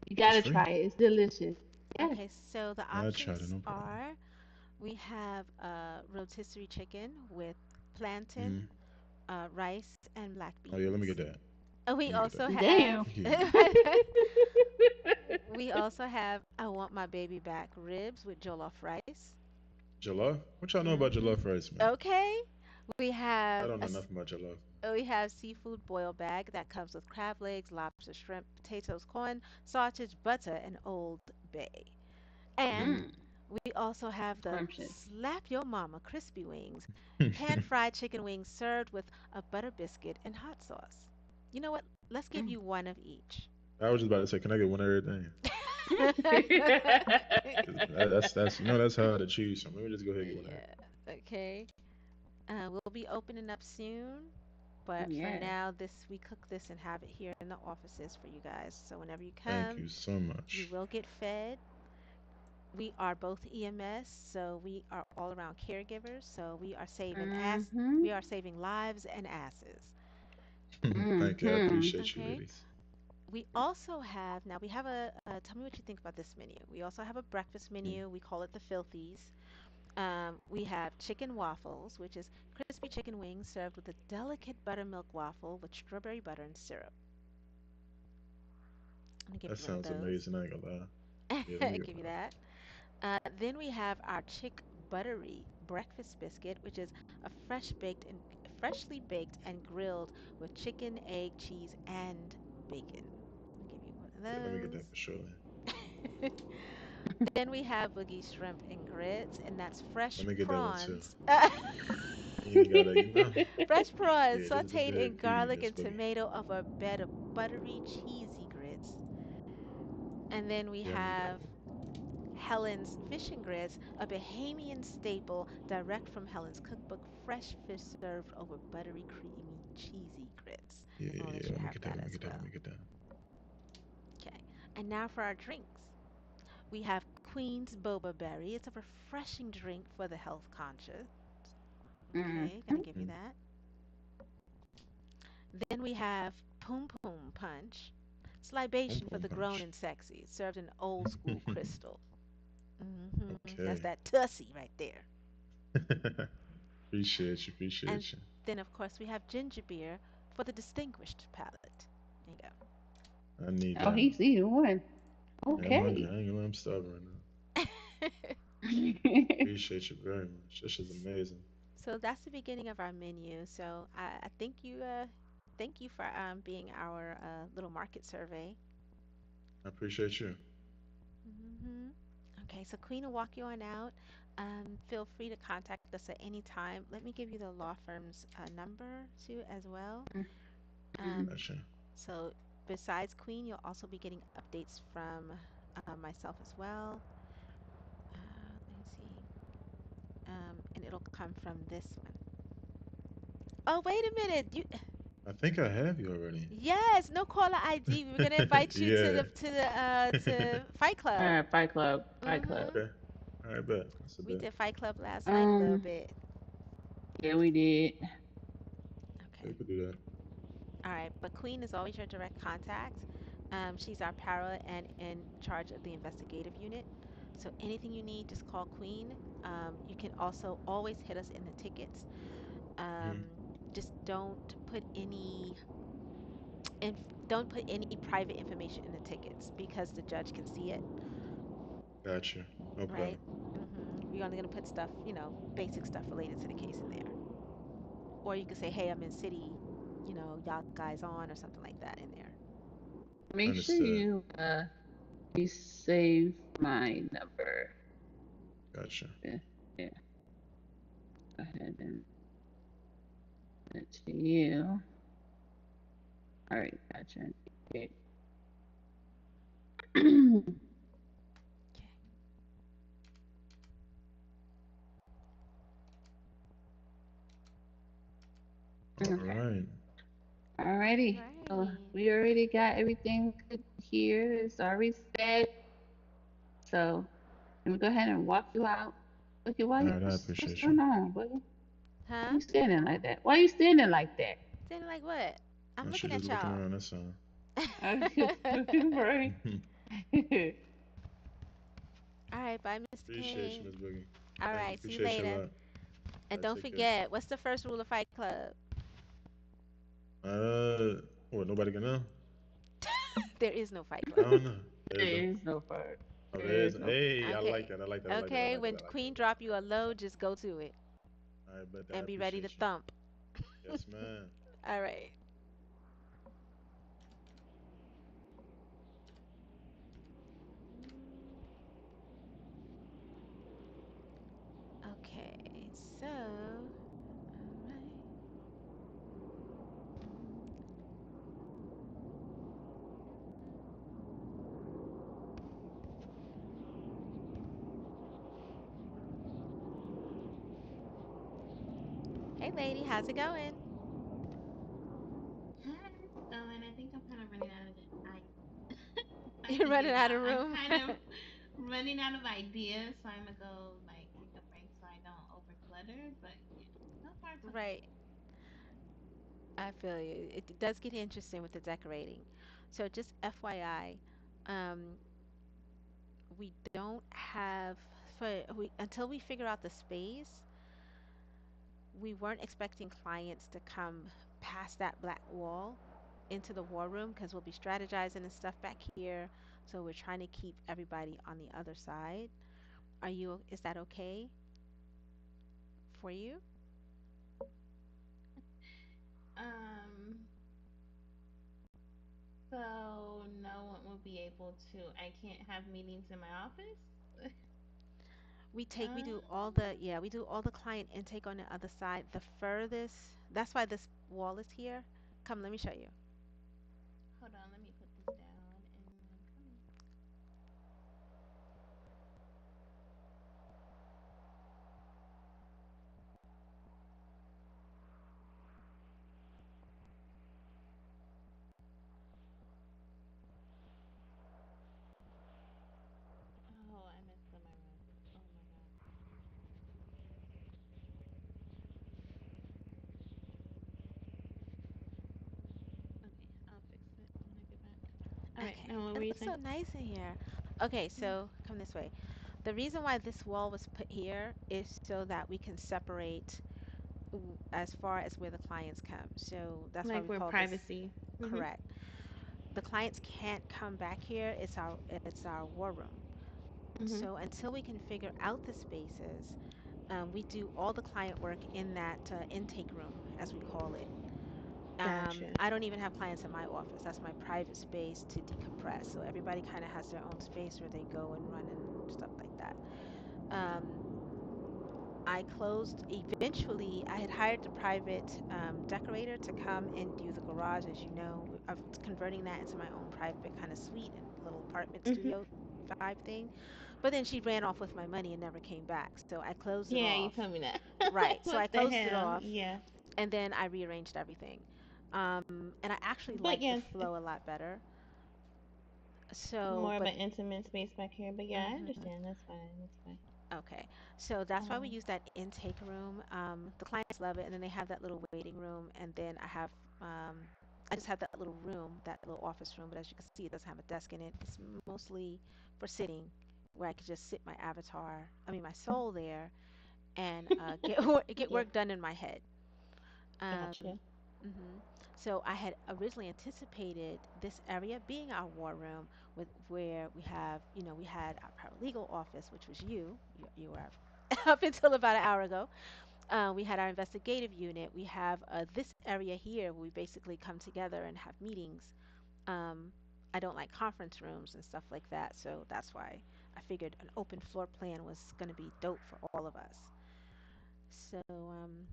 [SPEAKER 3] You
[SPEAKER 2] It's
[SPEAKER 3] gotta
[SPEAKER 2] free.
[SPEAKER 3] try it. It's delicious. Yes.
[SPEAKER 1] Okay, so the
[SPEAKER 2] I tried it,
[SPEAKER 1] options
[SPEAKER 2] no problem.
[SPEAKER 1] are we have rotisserie chicken with plantain,
[SPEAKER 2] Hmm.
[SPEAKER 1] rice, and black
[SPEAKER 2] Oh yeah, let me get
[SPEAKER 1] beans.
[SPEAKER 2] that.
[SPEAKER 1] We
[SPEAKER 2] Let me get
[SPEAKER 1] also
[SPEAKER 2] that.
[SPEAKER 1] have
[SPEAKER 3] Damn.
[SPEAKER 2] Yeah.
[SPEAKER 1] we also have I want my baby back ribs with jollof rice.
[SPEAKER 2] Jollof? What y'all know about
[SPEAKER 1] Hmm.
[SPEAKER 2] jollof rice, man?
[SPEAKER 1] Okay. We
[SPEAKER 2] I
[SPEAKER 1] have
[SPEAKER 2] don't know nothing about jollof.
[SPEAKER 1] We have seafood boil bag that comes with crab legs, lobster, shrimp, potatoes, corn, sausage, butter, and Old Bay. And
[SPEAKER 3] Mm,
[SPEAKER 1] we also have the
[SPEAKER 3] scrumptious.
[SPEAKER 1] slap your mama crispy wings, pan fried chicken wings served with a butter biscuit and hot sauce. You know what? Let's give
[SPEAKER 3] Mm.
[SPEAKER 1] you one of each.
[SPEAKER 2] I was just about to say, can I get one of everything? That's that's hard to choose from. Let me just go ahead and get one of
[SPEAKER 1] Yeah. Okay. We'll be opening up soon, but for
[SPEAKER 3] Yes.
[SPEAKER 1] now, this we cook this and have it here in the offices for you guys. So whenever you
[SPEAKER 2] Thank
[SPEAKER 1] come,
[SPEAKER 2] you so
[SPEAKER 1] you
[SPEAKER 2] much.
[SPEAKER 1] will get fed. We are both EMS, so we are all around caregivers. So
[SPEAKER 3] Mm-hmm.
[SPEAKER 1] we are saving lives and asses.
[SPEAKER 2] Thank you. I
[SPEAKER 3] Mm-hmm.
[SPEAKER 2] appreciate you,
[SPEAKER 1] Okay.
[SPEAKER 2] ladies.
[SPEAKER 1] We also have now we have tell me what you think about this menu. We also have a breakfast
[SPEAKER 2] Mm,
[SPEAKER 1] menu. We call it the Filthies. We have chicken waffles, which is crispy chicken wings served with a delicate buttermilk waffle with strawberry butter and syrup. I'm gonna give
[SPEAKER 2] that
[SPEAKER 1] you one of
[SPEAKER 2] sounds
[SPEAKER 1] those.
[SPEAKER 2] amazing. I ain't gonna lie. Yeah, let me get
[SPEAKER 1] Give you
[SPEAKER 2] one.
[SPEAKER 1] that. Then we have our chick buttery breakfast biscuit, which is a freshly baked and grilled with chicken, egg, cheese, and bacon. I'll give you one
[SPEAKER 2] Yeah, let me get that for sure.
[SPEAKER 1] of those. Then we have boogie shrimp and grits, and that's fresh
[SPEAKER 2] Let me get that one too.
[SPEAKER 1] prawns.
[SPEAKER 2] You ain't gotta,
[SPEAKER 1] Fresh prawns
[SPEAKER 2] Yeah, just go
[SPEAKER 1] sauteed
[SPEAKER 2] ahead
[SPEAKER 1] in
[SPEAKER 2] and feed me
[SPEAKER 1] garlic
[SPEAKER 2] this
[SPEAKER 1] and
[SPEAKER 2] boogie.
[SPEAKER 1] tomato over a bed of buttery, cheesy grits. And then we
[SPEAKER 2] Yeah, let me get that.
[SPEAKER 1] have Helen's Fish and Grits, a Bahamian staple direct from Helen's cookbook, fresh fish served over buttery, creamy, cheesy grits.
[SPEAKER 2] Yeah,
[SPEAKER 1] I'll
[SPEAKER 2] yeah,
[SPEAKER 1] let
[SPEAKER 2] yeah.
[SPEAKER 1] you
[SPEAKER 2] Let me
[SPEAKER 1] have
[SPEAKER 2] get that.
[SPEAKER 1] that
[SPEAKER 2] Let me
[SPEAKER 1] as
[SPEAKER 2] get that. Let
[SPEAKER 1] well.
[SPEAKER 2] me get that.
[SPEAKER 1] Okay. And now for our drinks. We have Queen's Boba Berry. It's a refreshing drink for the health conscious. Okay,
[SPEAKER 3] Mm-hmm.
[SPEAKER 1] gonna give you
[SPEAKER 2] Mm,
[SPEAKER 1] that. Then we have Poom Poom Punch. It's
[SPEAKER 2] pom
[SPEAKER 1] libation for
[SPEAKER 2] pom
[SPEAKER 1] the grown
[SPEAKER 2] punch.
[SPEAKER 1] and sexy, served in old school crystal. That's
[SPEAKER 2] Okay.
[SPEAKER 1] that tussie right there.
[SPEAKER 2] Appreciate you.
[SPEAKER 1] And
[SPEAKER 2] Appreciate you.
[SPEAKER 1] then, of course, we have ginger beer for the distinguished palate. There you
[SPEAKER 2] I need
[SPEAKER 3] Oh,
[SPEAKER 2] that.
[SPEAKER 3] he's eating one.
[SPEAKER 2] Yeah, I'm hungry.
[SPEAKER 3] Okay.
[SPEAKER 2] I ain't gonna lie, I'm starving right now.
[SPEAKER 1] go.
[SPEAKER 2] Appreciate you very much. This is amazing.
[SPEAKER 1] So that's the beginning of our menu. So I thank you for being our little market survey.
[SPEAKER 2] I appreciate you.
[SPEAKER 1] hmm Okay, so Queen will walk you on out. Feel free to contact us at any time. Let me give you the law firm's number too as well.
[SPEAKER 3] Mm-hmm.
[SPEAKER 1] Um,
[SPEAKER 2] Gotcha.
[SPEAKER 1] so besides Queen, you'll also be getting updates from myself as well. Let me see. And it'll come from this one. Oh, wait a minute. You
[SPEAKER 2] I think I have you already.
[SPEAKER 1] yes, no caller ID. We were gonna invite you to
[SPEAKER 2] Yeah.
[SPEAKER 1] to Fight
[SPEAKER 3] All
[SPEAKER 1] Club.
[SPEAKER 3] right, Fight Club. Fight Club.
[SPEAKER 1] hmm
[SPEAKER 2] Okay. All right, bet. That's a
[SPEAKER 1] We
[SPEAKER 2] bet.
[SPEAKER 1] did Fight Club last night a little
[SPEAKER 3] Um,
[SPEAKER 1] bit.
[SPEAKER 3] yeah, we did.
[SPEAKER 2] Yeah,
[SPEAKER 1] Okay.
[SPEAKER 2] we could do that.
[SPEAKER 1] All right. But Queen is always your direct contact. She's our para and in charge of the investigative unit. So anything you need, just call Queen. You can also always hit us in the tickets.
[SPEAKER 2] Mm,
[SPEAKER 1] Just inf- don't put any private information in the tickets because the judge can see it,
[SPEAKER 2] gotcha. No
[SPEAKER 1] right?
[SPEAKER 2] problem.
[SPEAKER 1] We're only gonna put stuff, basic stuff related to the case in there. Or you could say, "Hey, I'm in city, y'all guys on," or something like that in there.
[SPEAKER 3] Make sure
[SPEAKER 2] Understood.
[SPEAKER 3] you save my number.
[SPEAKER 2] Gotcha.
[SPEAKER 3] Yeah, yeah. Go ahead and send it to you. All right, gotcha. Okay.
[SPEAKER 1] Okay.
[SPEAKER 2] All
[SPEAKER 3] Okay.
[SPEAKER 2] right.
[SPEAKER 3] Alrighty. So
[SPEAKER 1] Right.
[SPEAKER 3] we already got everything good here. It's already set. So let me go ahead and walk you out. Okay,
[SPEAKER 2] All right. I
[SPEAKER 3] what's
[SPEAKER 2] appreciate you.
[SPEAKER 3] going on, buddy? Why
[SPEAKER 1] Huh?
[SPEAKER 3] you standing like that? Why you standing like that?
[SPEAKER 1] Saying like what? I'm
[SPEAKER 2] I
[SPEAKER 1] looking
[SPEAKER 2] should just
[SPEAKER 1] at
[SPEAKER 2] looking
[SPEAKER 1] y'all.
[SPEAKER 2] around. That's all.
[SPEAKER 3] Right.
[SPEAKER 1] All right, bye, Mr.
[SPEAKER 2] Appreciate you,
[SPEAKER 1] King.
[SPEAKER 2] Miss Boogie.
[SPEAKER 1] All
[SPEAKER 2] Thank you.
[SPEAKER 1] right, see you
[SPEAKER 2] Appreciate you a
[SPEAKER 1] later.
[SPEAKER 2] lot.
[SPEAKER 1] And
[SPEAKER 2] All right.
[SPEAKER 1] don't
[SPEAKER 2] Take care.
[SPEAKER 1] forget, what's the first rule of Fight Club?
[SPEAKER 2] Uh, what? Nobody can know?
[SPEAKER 1] There is no Fight
[SPEAKER 2] I
[SPEAKER 1] Club.
[SPEAKER 2] don't know. There
[SPEAKER 3] There
[SPEAKER 2] is a.
[SPEAKER 3] is no part.
[SPEAKER 2] Oh, there
[SPEAKER 3] There
[SPEAKER 2] is.
[SPEAKER 3] is no.
[SPEAKER 2] Hey, I like
[SPEAKER 1] Okay.
[SPEAKER 2] that. I like that. I like that. I
[SPEAKER 1] Okay,
[SPEAKER 2] like that.
[SPEAKER 1] when
[SPEAKER 2] I like that.
[SPEAKER 1] Queen drop you a load, just go to it
[SPEAKER 2] All right, but I
[SPEAKER 1] and be ready to
[SPEAKER 2] appreciate you.
[SPEAKER 1] thump.
[SPEAKER 2] Yes, ma'am.
[SPEAKER 1] All right. Okay. So, all right. Hey, lady, how's it going?
[SPEAKER 4] Hi, it's going. I think I'm kind of running out of
[SPEAKER 1] You're running
[SPEAKER 4] ideas
[SPEAKER 1] out
[SPEAKER 4] now.
[SPEAKER 1] of
[SPEAKER 4] I'm
[SPEAKER 1] room.
[SPEAKER 4] kind of running out of ideas, so I'm gonna go like take a break so I don't overclutter. But yeah, so far it's okay.
[SPEAKER 1] Right. I feel you. It does get interesting with the decorating. So just FYI, um, we don't have until we figure out the space, we weren't expecting clients to come past that black wall into the war room because we'll be strategizing and stuff back here. So we're trying to keep everybody on the other side. Is that okay for you?
[SPEAKER 4] Um, so no one will be able to. I can't have meetings in my office.
[SPEAKER 1] We do all
[SPEAKER 4] uh,
[SPEAKER 1] the, yeah, we do all the client intake on the other side. The furthest, that's why this wall is here. Come, let me show you.
[SPEAKER 4] Hold on, let me put this down and I'm coming. Oh, I messed up my run. Oh my god. Okay, I'll fix it when I get back. All right,
[SPEAKER 1] Okay,
[SPEAKER 4] now what
[SPEAKER 1] it
[SPEAKER 4] were you
[SPEAKER 1] looks so
[SPEAKER 4] saying?
[SPEAKER 1] nice in here. Okay,
[SPEAKER 4] Mm.
[SPEAKER 1] so come this way. The reason why this wall was put here is so that we can separate as far as where the clients come. So that's why
[SPEAKER 4] Like
[SPEAKER 1] we
[SPEAKER 4] we're
[SPEAKER 1] call this
[SPEAKER 4] privacy. Mhm.
[SPEAKER 1] correct. The clients can't come back here. It's our war room.
[SPEAKER 4] Mhm.
[SPEAKER 1] So until we can figure out the spaces, we do all the client work in that intake room, as we call it.
[SPEAKER 4] Gotcha.
[SPEAKER 1] I don't even have clients in my office. That's my private space to decompress. So everybody kind of has their own space where they go and run and stuff like that. Um, I closed eventually. I had hired the private decorator to come and do the garage, as you know. I was converting that into my own private kind of suite and little apartment
[SPEAKER 4] Mhm.
[SPEAKER 1] studio vibe thing. But then she ran off with my money and never came back. So I closed it
[SPEAKER 4] Yeah, you
[SPEAKER 1] off.
[SPEAKER 4] told me that.
[SPEAKER 1] Right. So I
[SPEAKER 4] What the
[SPEAKER 1] closed it
[SPEAKER 4] hell?
[SPEAKER 1] off
[SPEAKER 4] Yeah.
[SPEAKER 1] and then I rearranged everything. And I actually
[SPEAKER 4] But
[SPEAKER 1] like the
[SPEAKER 4] yes,
[SPEAKER 1] flow
[SPEAKER 4] it's
[SPEAKER 1] a lot better. So,
[SPEAKER 4] more of
[SPEAKER 1] but
[SPEAKER 4] an intimate space back here. But yeah, I
[SPEAKER 1] mhm.
[SPEAKER 4] understand. That's fine. That's fine.
[SPEAKER 1] Okay, so that's why we
[SPEAKER 4] Um.
[SPEAKER 1] use that intake room. The clients love it, and then they have that little waiting room, and then I just have that little room, that little office room. But as you can see, it doesn't have a desk in it. It's mostly for sitting, where I could just sit my avatar, I mean my soul there, and get
[SPEAKER 4] Yeah.
[SPEAKER 1] work done in my head.
[SPEAKER 4] Gotcha.
[SPEAKER 1] hmm So I had originally anticipated this area being our war room, with where we had our paralegal office, which was you were up until about an hour ago. We had our investigative unit. We have this area here where we basically come together and have meetings. Um, I don't like conference rooms and stuff like that, so that's why I figured an open floor plan was going to be dope for all of us. So,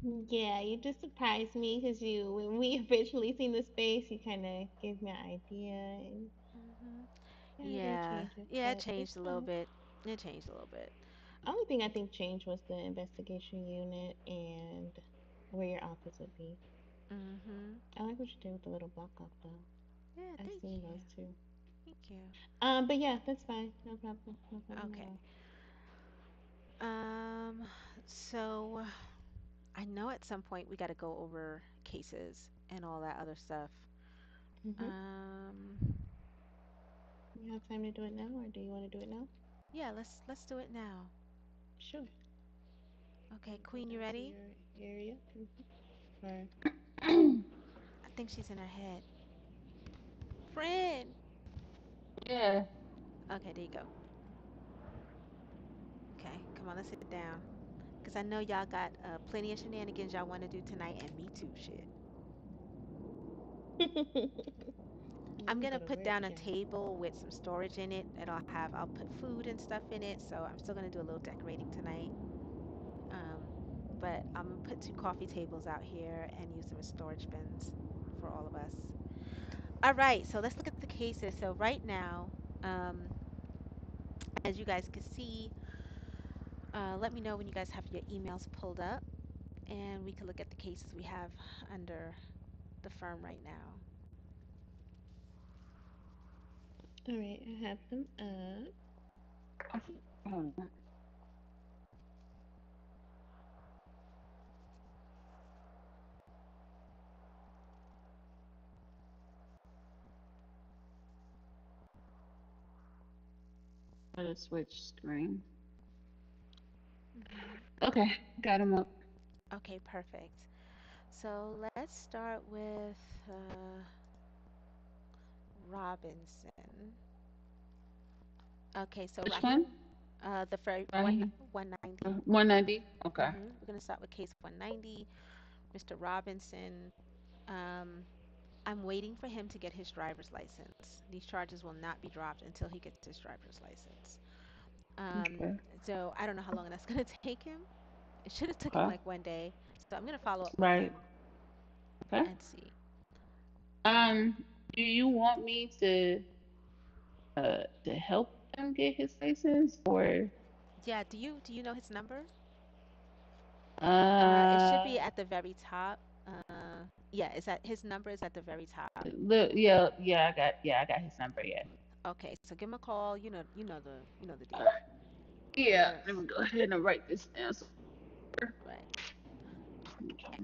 [SPEAKER 4] Yeah, you just surprised me because when we originally seen the space, you kind of gave me an idea, and
[SPEAKER 1] mhm.
[SPEAKER 4] yeah, it did
[SPEAKER 1] Yeah,
[SPEAKER 4] change it,
[SPEAKER 1] yeah, it
[SPEAKER 4] but
[SPEAKER 1] changed
[SPEAKER 4] it's
[SPEAKER 1] a little
[SPEAKER 4] fine.
[SPEAKER 1] bit. It changed a little bit.
[SPEAKER 4] Only thing I think changed was the investigation unit and where your office would be.
[SPEAKER 1] Mm-hmm.
[SPEAKER 4] I like what you did with the little block off though.
[SPEAKER 1] Yeah,
[SPEAKER 4] I've
[SPEAKER 1] thank
[SPEAKER 4] seen
[SPEAKER 1] you.
[SPEAKER 4] those too.
[SPEAKER 1] Thank you.
[SPEAKER 4] But yeah, that's fine. No problem. No problem at
[SPEAKER 1] Okay.
[SPEAKER 4] all.
[SPEAKER 1] Um, so I know at some point we got to go over cases and all that other stuff.
[SPEAKER 4] Mhm.
[SPEAKER 1] Um,
[SPEAKER 4] You have time to do it now, or do you want to do it now?
[SPEAKER 1] yeah, let's do it now.
[SPEAKER 4] Sure. Let
[SPEAKER 1] Okay,
[SPEAKER 4] me go
[SPEAKER 1] Queen, you
[SPEAKER 4] down to
[SPEAKER 1] ready?
[SPEAKER 4] your area. Or
[SPEAKER 1] I think she's in her head. Friend.
[SPEAKER 3] Yeah.
[SPEAKER 1] Okay, there you go. Okay, come on, let's sit down. Because I know y'all got plenty of shenanigans y'all want to do tonight, and me too, shit. I'm
[SPEAKER 4] I'm
[SPEAKER 1] gonna
[SPEAKER 4] gonna go to
[SPEAKER 1] put
[SPEAKER 4] work
[SPEAKER 1] down a
[SPEAKER 4] again.
[SPEAKER 1] table with some storage in it that I'll put food and stuff in it. So I'm still gonna do a little decorating tonight. Um, but I'm gonna put two coffee tables out here and use them as storage bins for all of us. All right, so let's look at the cases. So right now, um, as you guys can see, let me know when you guys have your emails pulled up, and we can look at the cases we have under the firm right now.
[SPEAKER 4] All right, I have them up.
[SPEAKER 3] Hold on. Gotta switch screen.
[SPEAKER 1] Hmm.
[SPEAKER 3] Okay, got him up.
[SPEAKER 1] Okay, perfect. So let's start with Robinson. Okay, so
[SPEAKER 3] Which
[SPEAKER 1] Rahim,
[SPEAKER 3] one?
[SPEAKER 1] the very
[SPEAKER 3] Right here.
[SPEAKER 1] 190.
[SPEAKER 3] 190. Okay.
[SPEAKER 1] We're gonna start with case 190, Mr. Robinson. Um, I'm waiting for him to get his driver's license. These charges will not be dropped until he gets his driver's license. Um,
[SPEAKER 3] Okay.
[SPEAKER 1] so I don't know how long that's gonna take him. It should have took him
[SPEAKER 3] Okay.
[SPEAKER 1] like one day. So I'm gonna follow up with
[SPEAKER 3] Right.
[SPEAKER 1] him
[SPEAKER 3] Okay.
[SPEAKER 1] and see. Um,
[SPEAKER 3] Um, do you want me to help him get his license or
[SPEAKER 1] yeah, do you know his number? It should be
[SPEAKER 3] uh
[SPEAKER 1] at the very top. Yeah, is that his number is at the very top.
[SPEAKER 3] look, yeah, I got his number yet.
[SPEAKER 1] Okay, so give him a call. You know the
[SPEAKER 3] Uh,
[SPEAKER 1] deal.
[SPEAKER 3] yeah,
[SPEAKER 1] All right,
[SPEAKER 3] let me go ahead and write this down. So,
[SPEAKER 1] right. Okay,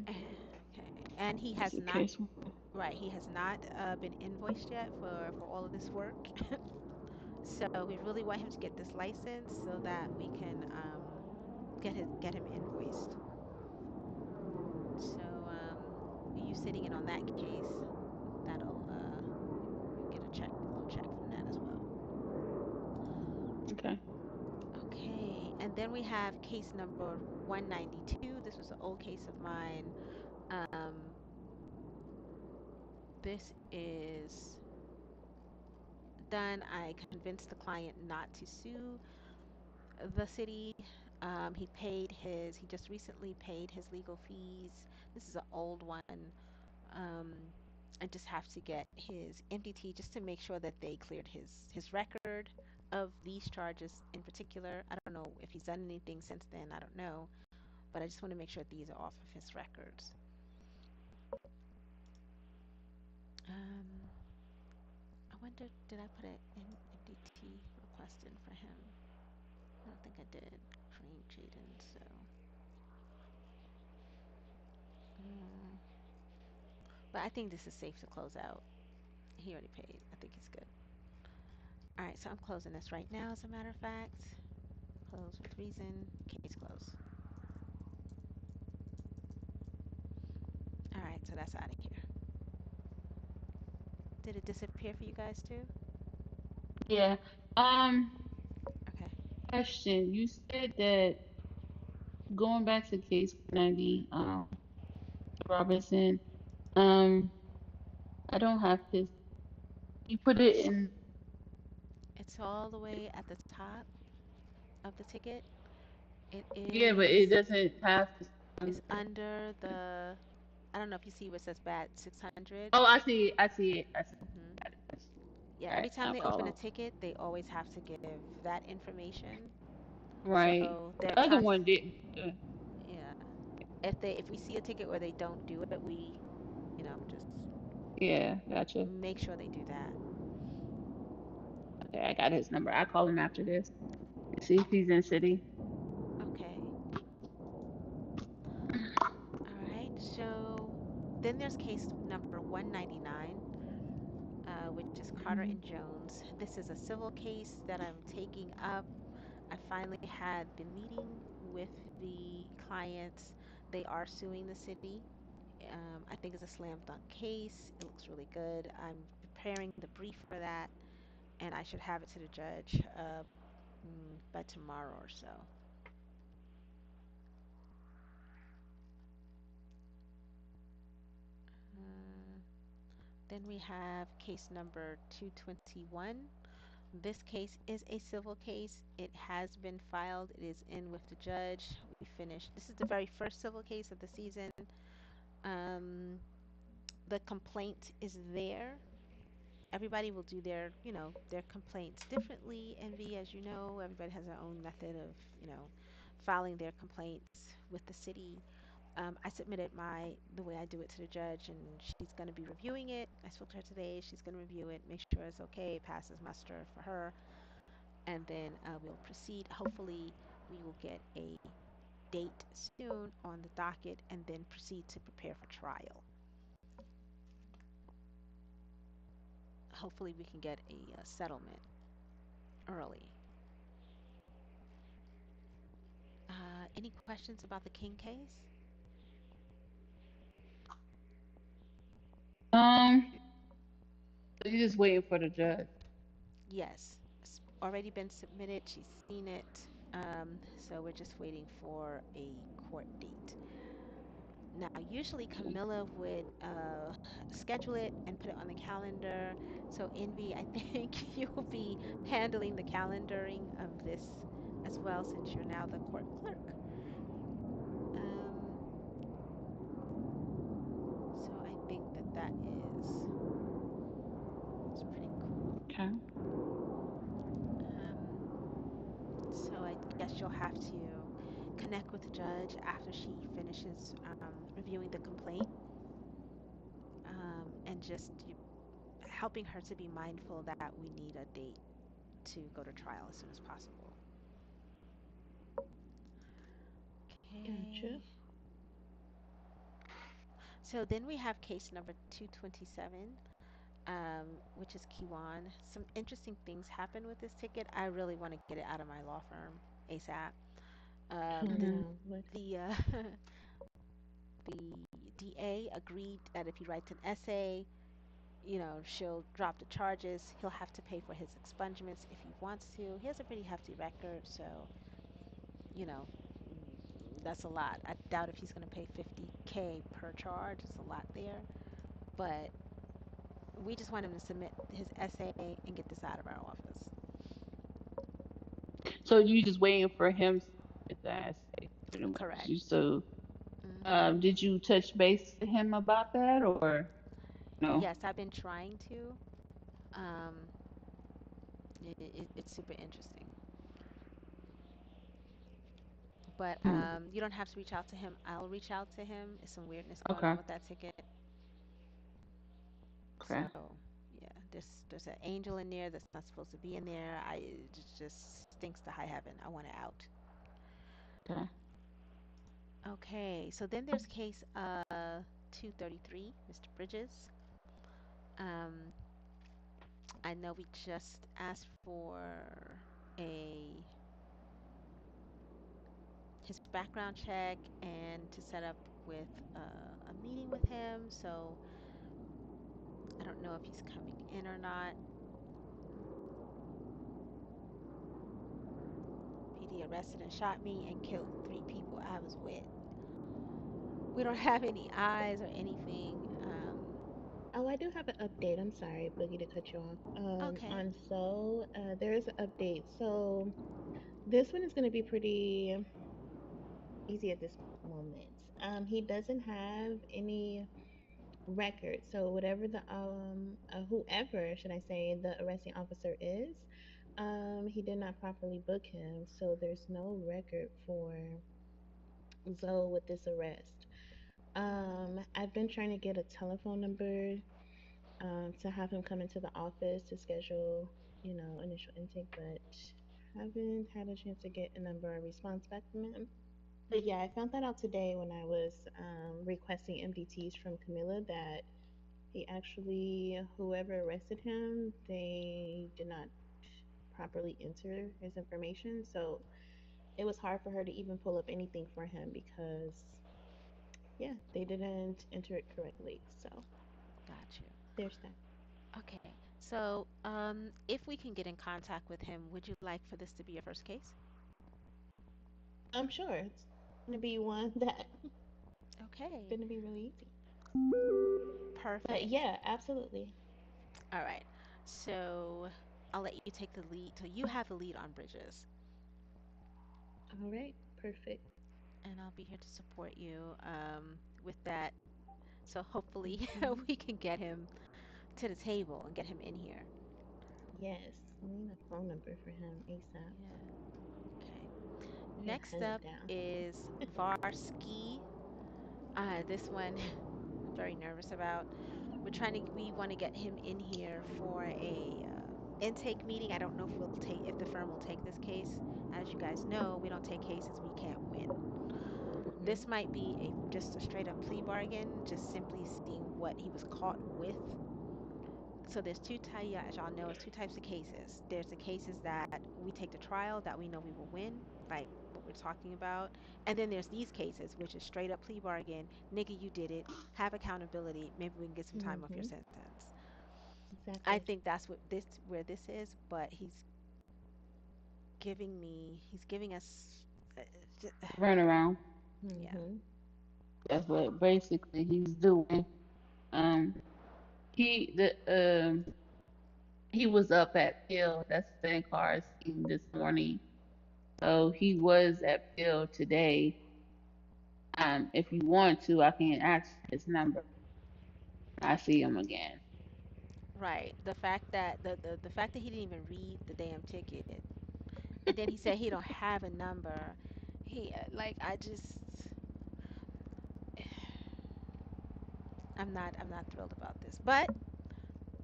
[SPEAKER 1] and he
[SPEAKER 3] just
[SPEAKER 1] has
[SPEAKER 3] in
[SPEAKER 1] not.
[SPEAKER 3] case.
[SPEAKER 1] Right, he has not been invoiced yet for all of this work. So we really want him to get this license so that we can get him invoiced. So you sitting in on that case, that'll you get a check, a little check from that as well.
[SPEAKER 3] Okay.
[SPEAKER 1] Okay, and then we have case number 192. This was an old case of mine. Um, this is done. I convinced the client not to sue the city. He just recently paid his legal fees. This is an old one. Um, I just have to get his MDT just to make sure that they cleared his record of these charges in particular. I don't know if he's done anything since then. I don't know, but I just want to make sure these are off of his records. Um, I wonder, did I put an MDT request in for him? I don't think I did. Train Jaden, so. Mm, but I think this is safe to close out. He already paid. I think he's good. All right, so I'm closing this right now, as a matter of fact. Close with reason. Case closed. All right, so that's out of here. Did it disappear for you guys too?
[SPEAKER 3] Yeah. Um,
[SPEAKER 1] Okay.
[SPEAKER 3] question. You said that going back to case 90, Robinson, um, I don't have his. You put it in.
[SPEAKER 1] It's all the way at the top of the ticket. It
[SPEAKER 3] Yeah, but it
[SPEAKER 1] is.
[SPEAKER 3] doesn't have.
[SPEAKER 1] It's under the. I don't know if you see where it says bad 600.
[SPEAKER 3] Oh, I see it. I see it. I see
[SPEAKER 1] Hmm.
[SPEAKER 3] it.
[SPEAKER 1] Yeah,
[SPEAKER 3] All
[SPEAKER 1] every
[SPEAKER 3] right,
[SPEAKER 1] time
[SPEAKER 3] I'll
[SPEAKER 1] they
[SPEAKER 3] call
[SPEAKER 1] open a
[SPEAKER 3] him.
[SPEAKER 1] ticket, they always have to give that information.
[SPEAKER 3] Right.
[SPEAKER 1] So
[SPEAKER 3] The
[SPEAKER 1] their
[SPEAKER 3] other
[SPEAKER 1] process.
[SPEAKER 3] one didn't.
[SPEAKER 1] Yeah. If we see a ticket where they don't do it, we, just
[SPEAKER 3] Yeah, gotcha.
[SPEAKER 1] make sure they do that.
[SPEAKER 3] Okay, I got his number. I'll call him after this and see if he's in city.
[SPEAKER 1] Okay. All right. So then there's case number 199, which is Carter
[SPEAKER 3] Mhm.
[SPEAKER 1] and Jones. This is a civil case that I'm taking up. I finally had the meeting with the clients. They are suing the city. I think it's a slam dunk case. It looks really good. I'm preparing the brief for that, and I should have it to the judge by tomorrow or so. Uh, Then we have case number 221. This case is a civil case. It has been filed. It is in with the judge. We finished. This is the very first civil case of the season. Um, the complaint is there. Everybody will do their complaints differently. Envy, as you know, everybody has their own method of, filing their complaints with the city. I submitted the way I do it to the judge, and she's going to be reviewing it. I spoke to her today. She's going to review it, make sure it's okay, passes muster for her, and then we'll proceed. Hopefully, we will get a date soon on the docket, and then proceed to prepare for trial. Hopefully, we can get a settlement early. Any questions about the King case?
[SPEAKER 3] Um, so you're just waiting for the judge.
[SPEAKER 1] Yes, it's already been submitted. She's seen it. So we're just waiting for a court date. Now, usually Camilla would schedule it and put it on the calendar. So, Envy, I think you'll be handling the calendaring of this as well, since you're now the court clerk. Um, so I think that is pretty cool.
[SPEAKER 3] Okay.
[SPEAKER 1] Um, so I guess you'll have to connect with the judge after she finishes reviewing the complaint, and just helping her to be mindful that we need a date to go to trial as soon as possible.
[SPEAKER 4] Gotcha.
[SPEAKER 1] Okay. So then we have case number 227, which is Kiwan. Some interesting things happened with this ticket. I really want to get it out of my law firm ASAP.
[SPEAKER 4] Oh
[SPEAKER 1] The
[SPEAKER 3] Mhm.
[SPEAKER 4] no. What?
[SPEAKER 1] the the DA agreed that if he writes an essay, she'll drop the charges. He'll have to pay for his expungements if he wants to. He has a pretty hefty record, so you know, that's a lot. I doubt if he's going to pay 50K per charge. It's a lot there. But we just want him to submit his essay and get this out of our office.
[SPEAKER 3] So you just waiting for him to essay, pretty much.
[SPEAKER 1] Correct.
[SPEAKER 3] Did you touch base with him about that or no?
[SPEAKER 1] Yes, I've been trying to. Um, it's super interesting. But
[SPEAKER 3] Hmm.
[SPEAKER 1] you don't have to reach out to him. I'll reach out to him. There's some weirdness going on
[SPEAKER 3] Okay.
[SPEAKER 1] with that ticket.
[SPEAKER 3] Okay.
[SPEAKER 1] So yeah, there's an angel in there that's not supposed to be in there. It just stinks to high heaven. I want it out.
[SPEAKER 3] Okay.
[SPEAKER 1] Okay, so then there's case 233, Mr. Bridges. Um, I know we just asked for a his background check and to set up with a meeting with him. So I don't know if he's coming in or not. PD arrested and shot me and killed three people I was with. We don't have any eyes or anything.
[SPEAKER 4] Oh, I do have an update. I'm sorry, Boogie, to cut you off.
[SPEAKER 1] Okay,
[SPEAKER 4] On So, there is an update. So, this one is going to be pretty easy at this moment. He doesn't have any record. So, whatever whoever should I say, the arresting officer is, he did not properly book him. So, there's no record for Zoe with this arrest. I've been trying to get a telephone number to have him come into the office to schedule, initial intake, but haven't had a chance to get a number or response back from him. But yeah, I found that out today when I was requesting MDTs from Camilla that he actually, whoever arrested him, they did not properly enter his information. So it was hard for her to even pull up anything for him because, yeah, they didn't enter it correctly. So
[SPEAKER 1] got you.
[SPEAKER 4] there's that.
[SPEAKER 1] Okay, so if we can get in contact with him, would you like for this to be your first case?
[SPEAKER 4] I'm sure it's going to be one that
[SPEAKER 1] Okay.
[SPEAKER 4] going to be really easy. But
[SPEAKER 1] Perfect.
[SPEAKER 4] yeah, absolutely.
[SPEAKER 1] All right. So I'll let you take the lead. So you have the lead on bridges,
[SPEAKER 4] All right, perfect.
[SPEAKER 1] and I'll be here to support you with that. So hopefully
[SPEAKER 4] Hmm.
[SPEAKER 1] we can get him to the table and get him in here.
[SPEAKER 4] Yes, we need a phone number for him ASAP.
[SPEAKER 1] Yeah. Okay.
[SPEAKER 4] I gotta
[SPEAKER 1] Next
[SPEAKER 4] hunt him
[SPEAKER 1] up
[SPEAKER 4] down.
[SPEAKER 1] is Varsky. This one I'm very nervous about. We want to get him in here for a intake meeting. I don't know if the firm will take this case. As you guys know, we don't take cases we can't win.
[SPEAKER 4] Hmm.
[SPEAKER 1] This might be just a straight up plea bargain, just simply seeing what he was caught with. So there's two types, as y'all know, it's two types of cases. There's the cases that we take to trial that we know we will win, like what we're talking about. And then there's these cases, which is straight up plea bargain, nigga, you did it, have accountability, maybe we can get some time off your
[SPEAKER 4] Hmm.
[SPEAKER 1] sentence. I
[SPEAKER 4] Exactly.
[SPEAKER 1] think that's where this is, but he's giving us, uh, j-
[SPEAKER 3] Run around.
[SPEAKER 1] yeah,
[SPEAKER 4] Hmm.
[SPEAKER 3] That's what basically he's doing. Um, he the he was up at Pill. That's the same car I seen this morning. So he was at Pill today. If you want to, I can ask his number. I see him again.
[SPEAKER 1] right. The fact that he didn't even read the damn ticket, and then he said he don't have a number. He like I just I'm not thrilled about this, but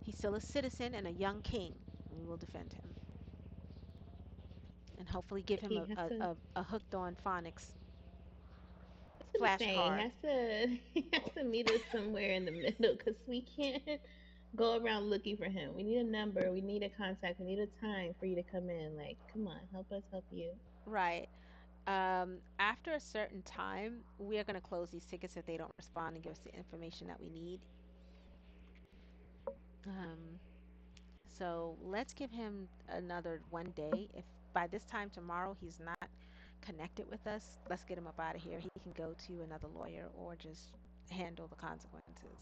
[SPEAKER 1] he's still a citizen and a young king. We will defend him and hopefully give him
[SPEAKER 4] He has to.
[SPEAKER 1] a hooked on phonics
[SPEAKER 4] I was gonna say he
[SPEAKER 1] flashcard.
[SPEAKER 4] has to. He has to meet us somewhere in the middle because we can't go around looking for him. We need a number. We need a contact. We need a time for you to come in. Like, come on, help us help you.
[SPEAKER 1] Right. After a certain time, we are going to close these tickets if they don't respond and give us the information that we need. Um, so let's give him another 1 day. If by this time tomorrow he's not connected with us, let's get him up out of here. He can go to another lawyer or just handle the consequences.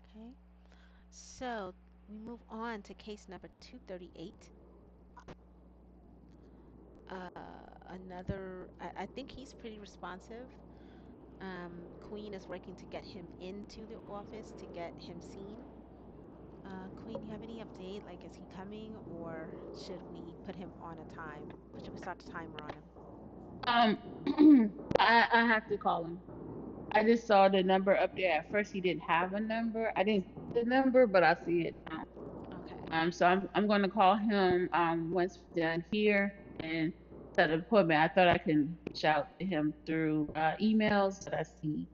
[SPEAKER 1] Okay. So we move on to case number 238. I think he's pretty responsive. Queen is working to get him into the office to get him seen. Queen, you have any update? Like, is he coming, or should we put him on a time? Should we start the timer on him?
[SPEAKER 3] Um, I have to call him. I just saw the number up there. At first, he didn't have a number. I didn't see the number, but I see it now.
[SPEAKER 1] Okay.
[SPEAKER 3] So I'm going to call him once we're done here and set an appointment. I thought I can reach out to him through emails, but I see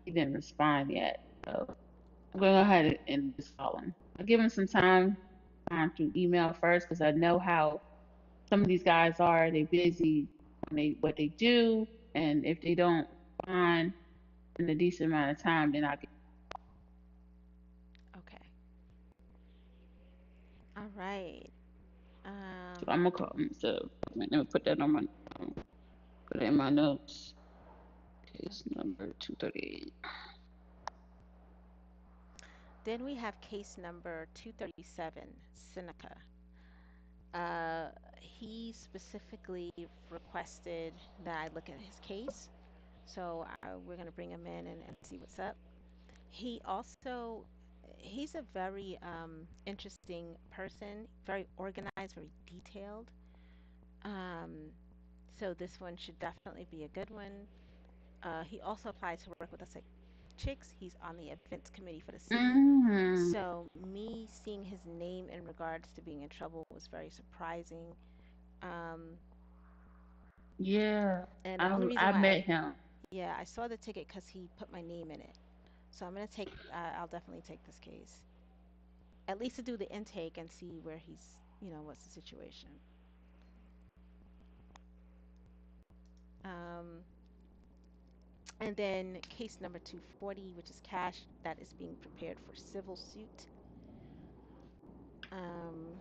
[SPEAKER 3] he didn't respond yet. So I'm going to go ahead and just call him. I'll give him some time to email first because I know how some of these guys are. They busy when they what they do, and if they don't find in a decent amount of time, then I can.
[SPEAKER 1] Okay. All right.
[SPEAKER 3] So I'm gonna call him. So let me put that on my put it in my notes. Case number 238.
[SPEAKER 1] Then we have case number 237, Seneca. He specifically requested that I look at his case. So we're going to bring him in and see what's up. He also, he's a very interesting person, very organized, very detailed. Um, so this one should definitely be a good one. He also applied to work with us at Chicks. He's on the events committee for the city.
[SPEAKER 3] Mm-hmm.
[SPEAKER 1] So me seeing his name in regards to being in trouble was very surprising. Um,
[SPEAKER 3] Yeah,
[SPEAKER 1] and the only reason
[SPEAKER 3] I
[SPEAKER 1] why
[SPEAKER 3] met him.
[SPEAKER 1] yeah, I saw the ticket because he put my name in it. So I'm gonna take, I'll definitely take this case. At least to do the intake and see where what's the situation. Um, and then case number 240, which is cash that is being prepared for civil suit. Um,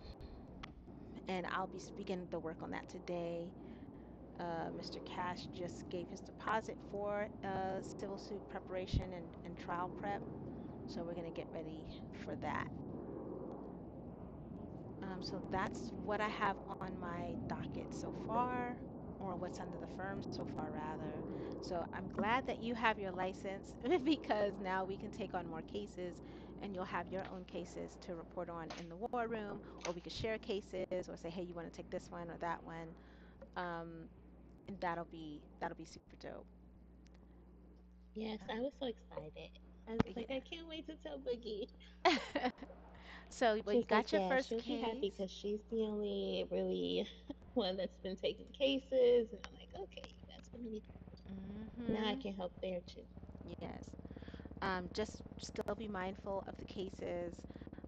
[SPEAKER 1] and I'll be speaking the work on that today. Mr. Cash just gave his deposit for civil suit preparation and trial prep. So we're going to get ready for that. So that's what I have on my docket so far, or what's under the firm so far, rather. So I'm glad that you have your license because now we can take on more cases and you'll have your own cases to report on in the war room, or we could share cases or say, hey, you want to take this one or that one. Um, and that'll be super dope.
[SPEAKER 4] Yes, I was so excited. I was like, I
[SPEAKER 1] Yeah.
[SPEAKER 4] can't wait to tell Boogie.
[SPEAKER 1] So, well,
[SPEAKER 4] She
[SPEAKER 1] you
[SPEAKER 4] was like,
[SPEAKER 1] got your
[SPEAKER 4] yeah,
[SPEAKER 1] first
[SPEAKER 4] she'll be happy
[SPEAKER 1] case.
[SPEAKER 4] because she's the only really one that's been taking cases. And I'm like, okay, that's gonna be now I
[SPEAKER 1] Mm-hmm.
[SPEAKER 4] can help there too.
[SPEAKER 1] Yes. Just still be mindful of the cases.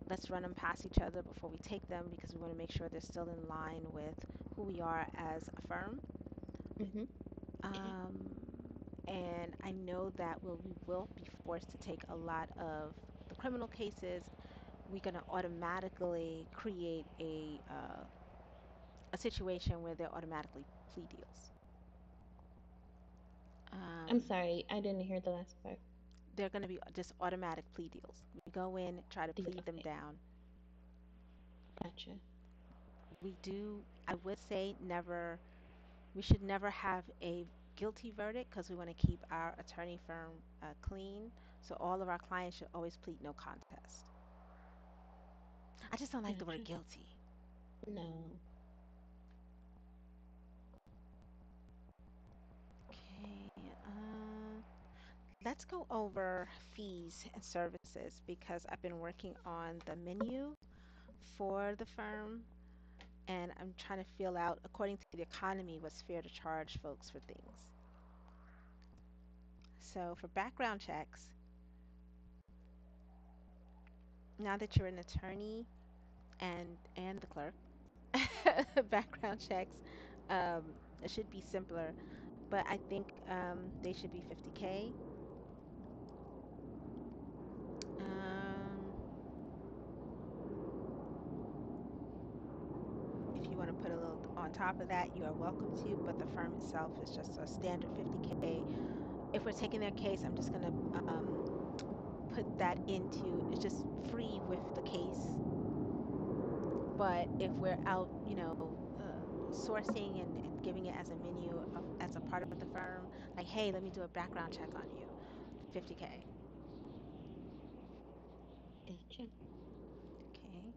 [SPEAKER 1] Let's run them past each other before we take them because we want to make sure they're still in line with who we are as a firm.
[SPEAKER 4] Hmm. Okay.
[SPEAKER 1] Um, and I know that we will be forced to take a lot of the criminal cases. We're going to automatically create a situation where they're automatically plea deals.
[SPEAKER 4] I'm
[SPEAKER 1] Um,
[SPEAKER 4] sorry, I didn't hear the last part.
[SPEAKER 1] they're going to be just automatic plea deals. We go in, try to
[SPEAKER 4] Deals.
[SPEAKER 1] plead them
[SPEAKER 4] Okay,
[SPEAKER 1] down.
[SPEAKER 4] gotcha.
[SPEAKER 1] We do, I would say, we should never have a guilty verdict because we want to keep our attorney firm clean. So all of our clients should always plead no contest. I just don't like the word
[SPEAKER 4] Gotcha.
[SPEAKER 1] guilty.
[SPEAKER 4] No.
[SPEAKER 1] Okay, let's go over fees and services because I've been working on the menu for the firm and I'm trying to feel out, according to the economy, what's fair to charge folks for things. So for background checks, now that you're an attorney and the clerk, background checks, it should be simpler, but I think they should be 50K. Um, if you want to put a little on top of that, you are welcome to, but the firm itself is just a standard 50K. If we're taking their case, I'm just going to put that into it's just free with the case. But if we're out, sourcing and giving it as a menu as a part of the firm, like, hey, let me do a background check on you, 50K.
[SPEAKER 4] Gotcha.
[SPEAKER 1] Okay.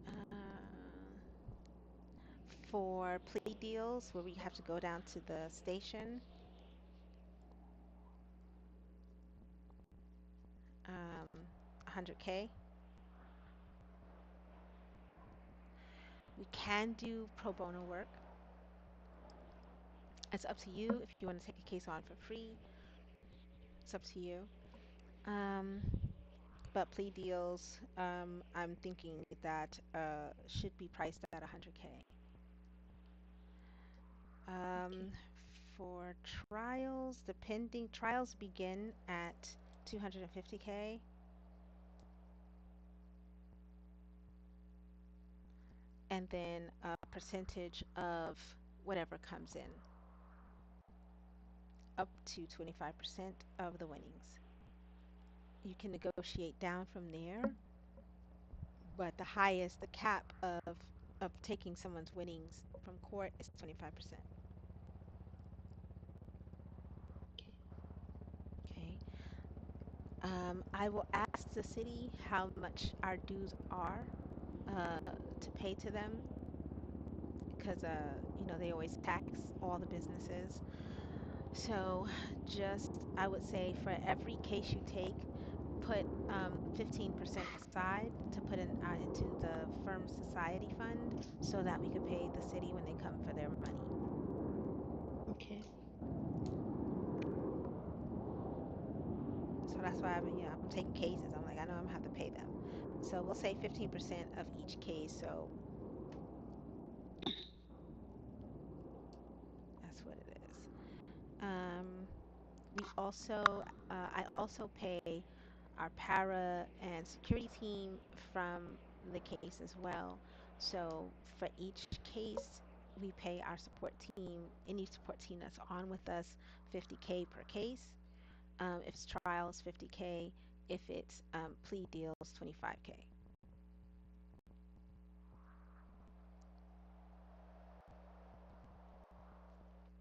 [SPEAKER 1] Uh, for plea deals where we have to go down to the station, 100K. We can do pro bono work. It's up to you if you want to take a case on for free. It's up to you. Um, but plea deals, I'm thinking that should be priced at 100K.
[SPEAKER 4] Okay.
[SPEAKER 1] Um, for trials, depending, trials begin at 250K, and then a percentage of whatever comes in, up to 25% of the winnings. You can negotiate down from there, but the highest, the cap of taking someone's winnings from court is 25%.
[SPEAKER 4] Okay.
[SPEAKER 1] Okay. I will ask the city how much our dues are uh, to pay to them because they always tax all the businesses. So just I would say for every case you take, put 15% aside to put into the firm society fund so that we could pay the city when they come for their money.
[SPEAKER 4] Okay.
[SPEAKER 1] So that's why I'm taking cases. I'm like, I know I'm gonna have to pay them. So we'll say 15% of each case. So that's what it is. Um, I also pay our para and security team from the case as well. So for each case, we pay our support team, any support team that's on with us, 50K per case. If it's trials, 50K. If it's plea deals, 25K.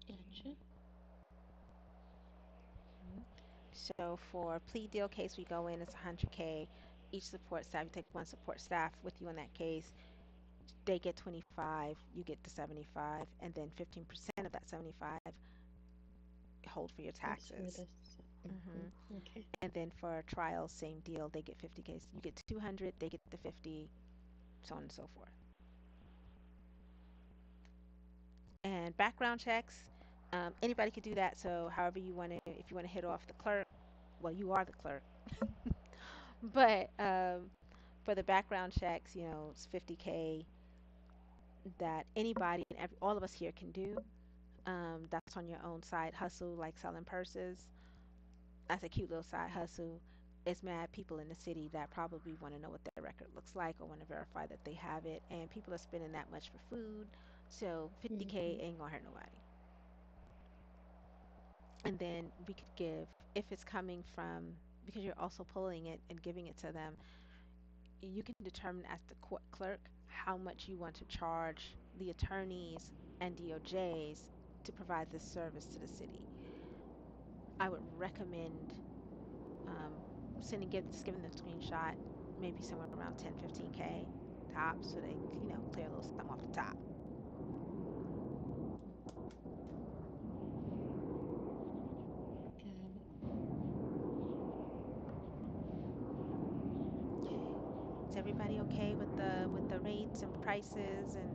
[SPEAKER 4] Gotcha.
[SPEAKER 1] So for plea deal case, we go in, it's 100K. Each support staff, you take one support staff with you in that case. They get 25, you get the 75, and then 15% of that 75 hold for your
[SPEAKER 4] That's for
[SPEAKER 1] taxes.
[SPEAKER 4] this.
[SPEAKER 1] hmm
[SPEAKER 4] Okay.
[SPEAKER 1] And then for trials, same deal. They get 50K. You get 200, they get the 50, so on and so forth. And background checks, anybody could do that. So however you want to, if you want to hit off the clerk, well, you are the clerk. But for the background checks, it's 50K that anybody and all of us here can do. That's on your own side hustle, like selling purses. That's a cute little side hustle. It's mad people in the city that probably want to know what their record looks like or want to verify that they have it. And people are spending that much for food. So 50K
[SPEAKER 4] Mm-hmm.
[SPEAKER 1] ain't gonna hurt nobody. And then we could give, if it's coming from, because you're also pulling it and giving it to them, you can determine as the court clerk how much you want to charge the attorneys and DOJs to provide this service to the city. I would recommend um, just giving the screenshot, maybe somewhere around 10, 15K tops, so they, clear a little something off the top.
[SPEAKER 4] Got it.
[SPEAKER 1] Okay. Is everybody okay with the rates and prices and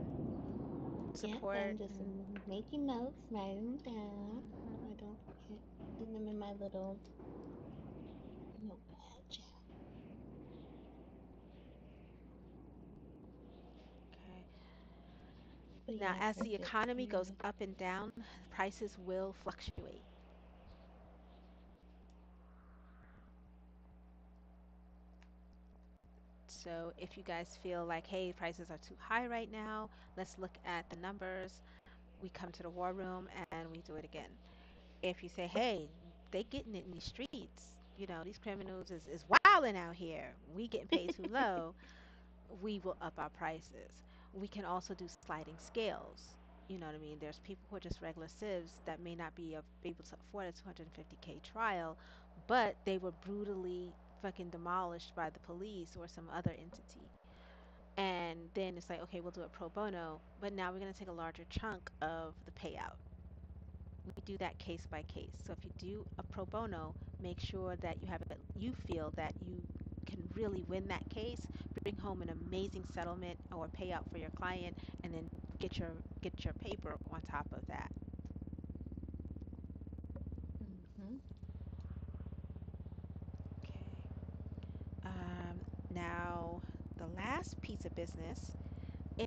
[SPEAKER 4] Yes,
[SPEAKER 1] support?
[SPEAKER 4] I'm just
[SPEAKER 1] And
[SPEAKER 4] making notes, writing them down so
[SPEAKER 1] mhm.
[SPEAKER 4] I don't forget. Putting them in my little notepad.
[SPEAKER 1] Okay.
[SPEAKER 4] But
[SPEAKER 1] Now,
[SPEAKER 4] yeah,
[SPEAKER 1] as the
[SPEAKER 4] perfect.
[SPEAKER 1] economy goes
[SPEAKER 4] Yeah.
[SPEAKER 1] up and down, prices will fluctuate. So if you guys feel like, hey, prices are too high right now, let's look at the numbers. We come to the war room and we do it again. If you say, hey, they getting it in these streets, these criminals is wilding out here. We getting paid too low. We will up our prices. We can also do sliding scales. You know what I mean? There's people who are just regular civs that may not able to afford a 250K trial, but they were brutally fucking demolished by the police or some other entity. And then it's like, okay, we'll do it pro bono, but now we're going to take a larger chunk of the payout. We do that case by case. So if you do a pro bono, make sure that you feel that you can really win that case, bring home an amazing settlement or payout for your client, and then get your paper on top of that.
[SPEAKER 4] Mm-hmm.
[SPEAKER 1] Okay. Now the last piece of business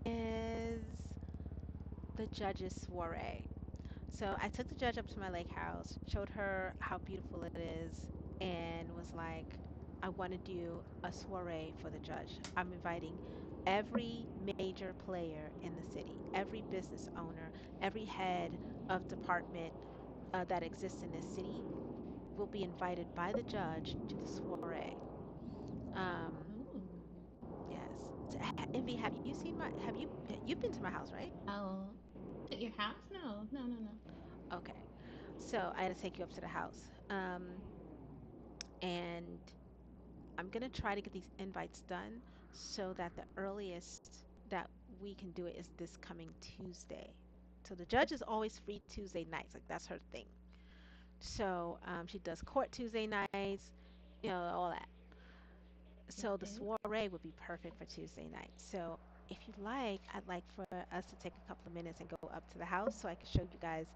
[SPEAKER 1] is the judge's soiree. So I took the judge up to my lake house, showed her how beautiful it is, and was like, I want to do a soiree for the judge. I'm inviting every major player in the city, every business owner, every head of department that exists in this city will be invited by the judge to the soiree. Um,
[SPEAKER 4] Ooh.
[SPEAKER 1] yes. Envy, you've been to my house, right?
[SPEAKER 4] Oh, at your house? No, no, no, no.
[SPEAKER 1] Okay. So I had to take you up to the house. And I'm going to try to get these invites done so that the earliest that we can do it is this coming Tuesday. So the judge is always free Tuesday nights. Like that's her thing. So she does court Tuesday nights, all that. So the
[SPEAKER 4] Okay.
[SPEAKER 1] soiree would be perfect for Tuesday night. So if you like, I'd like for us to take a couple of minutes and go up to the house so I can show you guys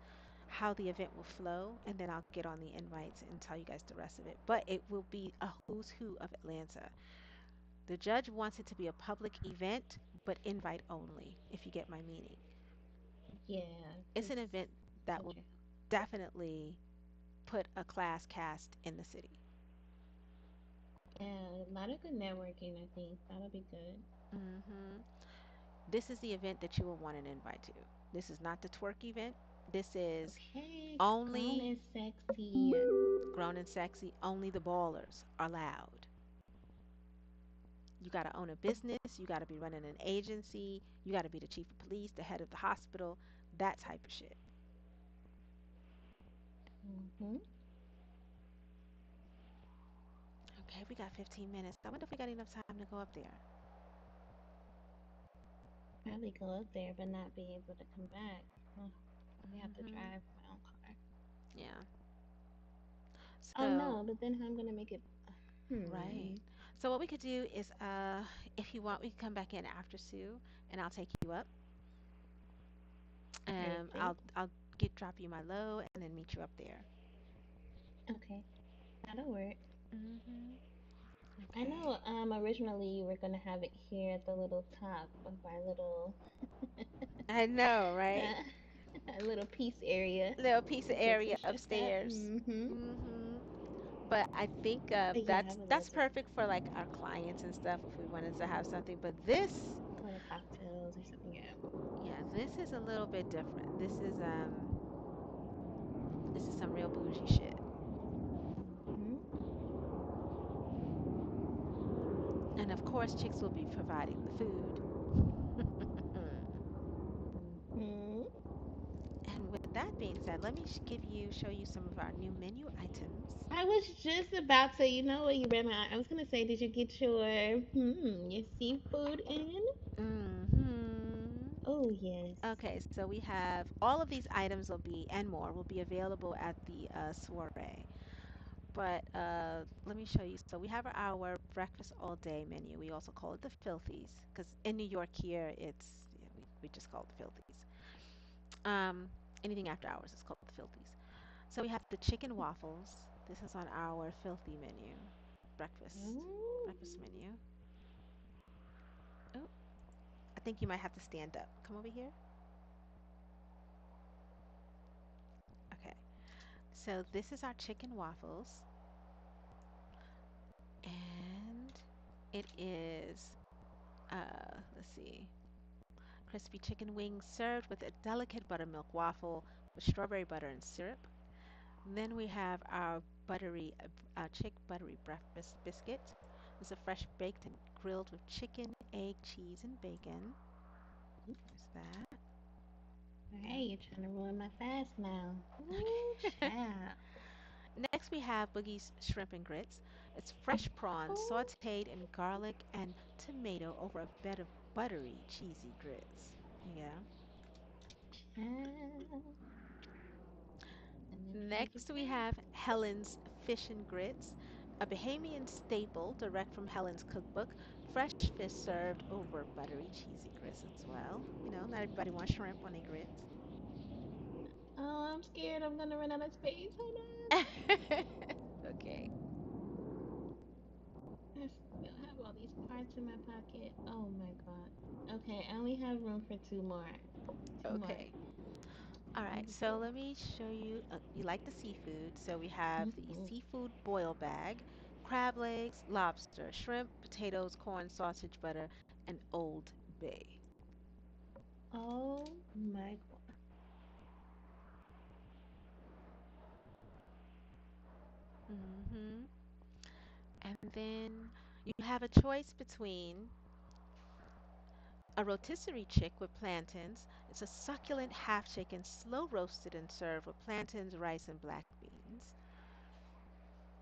[SPEAKER 1] how the event will flow, and then I'll get on the invites and tell you guys the rest of it. But it will be a who's who of Atlanta. The judge wants it to be a public event, but invite only, if you get my meaning.
[SPEAKER 4] Yeah,
[SPEAKER 1] It's
[SPEAKER 4] because
[SPEAKER 1] an event that will
[SPEAKER 4] gotcha.
[SPEAKER 1] definitely put a class cast in the city.
[SPEAKER 4] Yeah, a lot of good networking, I think. That'll be good.
[SPEAKER 1] This is the event that you will want an invite to. This is not the twerk event. This is
[SPEAKER 4] Okay, grown
[SPEAKER 1] only
[SPEAKER 4] and sexy.
[SPEAKER 1] grown and sexy. Only the ballers are allowed. You got to own a business. You got to be running an agency. You got to be the chief of police, the head of the hospital, that type of shit.
[SPEAKER 4] Mm-hmm.
[SPEAKER 1] Okay, we got 15 minutes. I wonder if we got enough time to go up there.
[SPEAKER 4] Probably go up there, but not be able to come back. Ugh, probably have to
[SPEAKER 1] Hmm.
[SPEAKER 4] drive my own car.
[SPEAKER 1] Yeah.
[SPEAKER 4] Oh
[SPEAKER 1] So,
[SPEAKER 4] no, but then how I'm gonna make it?
[SPEAKER 1] right.
[SPEAKER 4] Hmm.
[SPEAKER 1] So what we could do is, if you want, we can come back in after Sue, and I'll take you up.
[SPEAKER 4] Perfect.
[SPEAKER 1] I'll get drop you my low, and then meet you up there.
[SPEAKER 4] Okay, that'll work.
[SPEAKER 1] Hmm.
[SPEAKER 4] I
[SPEAKER 1] Okay.
[SPEAKER 4] know. Originally you were gonna have it here at the little top of our little,
[SPEAKER 1] I know, right?
[SPEAKER 4] uh, our little piece area.
[SPEAKER 1] Little piece of
[SPEAKER 4] But since
[SPEAKER 1] area
[SPEAKER 4] it's just that,
[SPEAKER 1] upstairs.
[SPEAKER 4] mm-hmm.
[SPEAKER 1] Hmm. But I think
[SPEAKER 4] Yeah, I would
[SPEAKER 1] that's
[SPEAKER 4] love it.
[SPEAKER 1] perfect for like our clients and stuff if we wanted to have something. But this,
[SPEAKER 4] Little cocktails or something. Yeah.
[SPEAKER 1] yeah, this is a little bit different. This is some real bougie shit.
[SPEAKER 4] Mm-hmm.
[SPEAKER 1] And of course, chicks will be providing the food.
[SPEAKER 4] Mm-hmm.
[SPEAKER 1] And with that being said, let me show you some of our new menu items.
[SPEAKER 4] I was just about to, you know what, you read my. I was gonna say, did you get your seafood in?
[SPEAKER 1] Hmm.
[SPEAKER 4] Oh yes.
[SPEAKER 1] Okay, so we have all of these items will be and more will be available at the soiree. But let me show you. So we have our breakfast all day menu. We also call it the Filthies because in New York here it's yeah, we just call it the Filthies. Um, anything after hours is called the Filthies. So we have the chicken waffles. This is on our filthy menu, breakfast
[SPEAKER 4] Oh,
[SPEAKER 1] breakfast menu. Oh, I think you might have to stand up. Come over here. Okay. So this is our chicken waffles, and it is let's see, crispy chicken wings served with a delicate buttermilk waffle with strawberry butter and syrup. And then we have our chick buttery breakfast biscuit. It's a fresh baked and grilled with chicken, egg, cheese, and bacon. There's that.
[SPEAKER 4] all right,
[SPEAKER 1] Yep.
[SPEAKER 4] you're trying to ruin my fast now. Ooh, child.
[SPEAKER 1] Next, we have Boogie's shrimp and grits. It's fresh prawns
[SPEAKER 4] Oh,
[SPEAKER 1] sauteed in garlic and tomato over a bed of buttery, cheesy grits. Yeah.
[SPEAKER 4] child. And then try to get
[SPEAKER 1] Next, we
[SPEAKER 4] that.
[SPEAKER 1] have Helen's Fish and Grits, a Bahamian staple direct from Helen's cookbook. Fresh fish served over buttery, cheesy grits as well. You know, not everybody wants shrimp on their grits.
[SPEAKER 4] Oh, I'm scared. I'm gonna run out of space. Hold
[SPEAKER 1] Okay.
[SPEAKER 4] on. I still have all these parts in my pocket. Oh my god. Okay, I only have room for two more. Two more.
[SPEAKER 1] Okay. All right. So let me show you. You like the seafood. So we have the
[SPEAKER 4] Mm-hmm.
[SPEAKER 1] seafood boil bag, crab legs, lobster, shrimp, potatoes, corn, sausage, butter, and Old Bay.
[SPEAKER 4] Oh my
[SPEAKER 1] Hmm. And then you have a choice between a rotisserie chick with plantains. It's a succulent half chicken, slow roasted and served with plantains, rice, and black beans.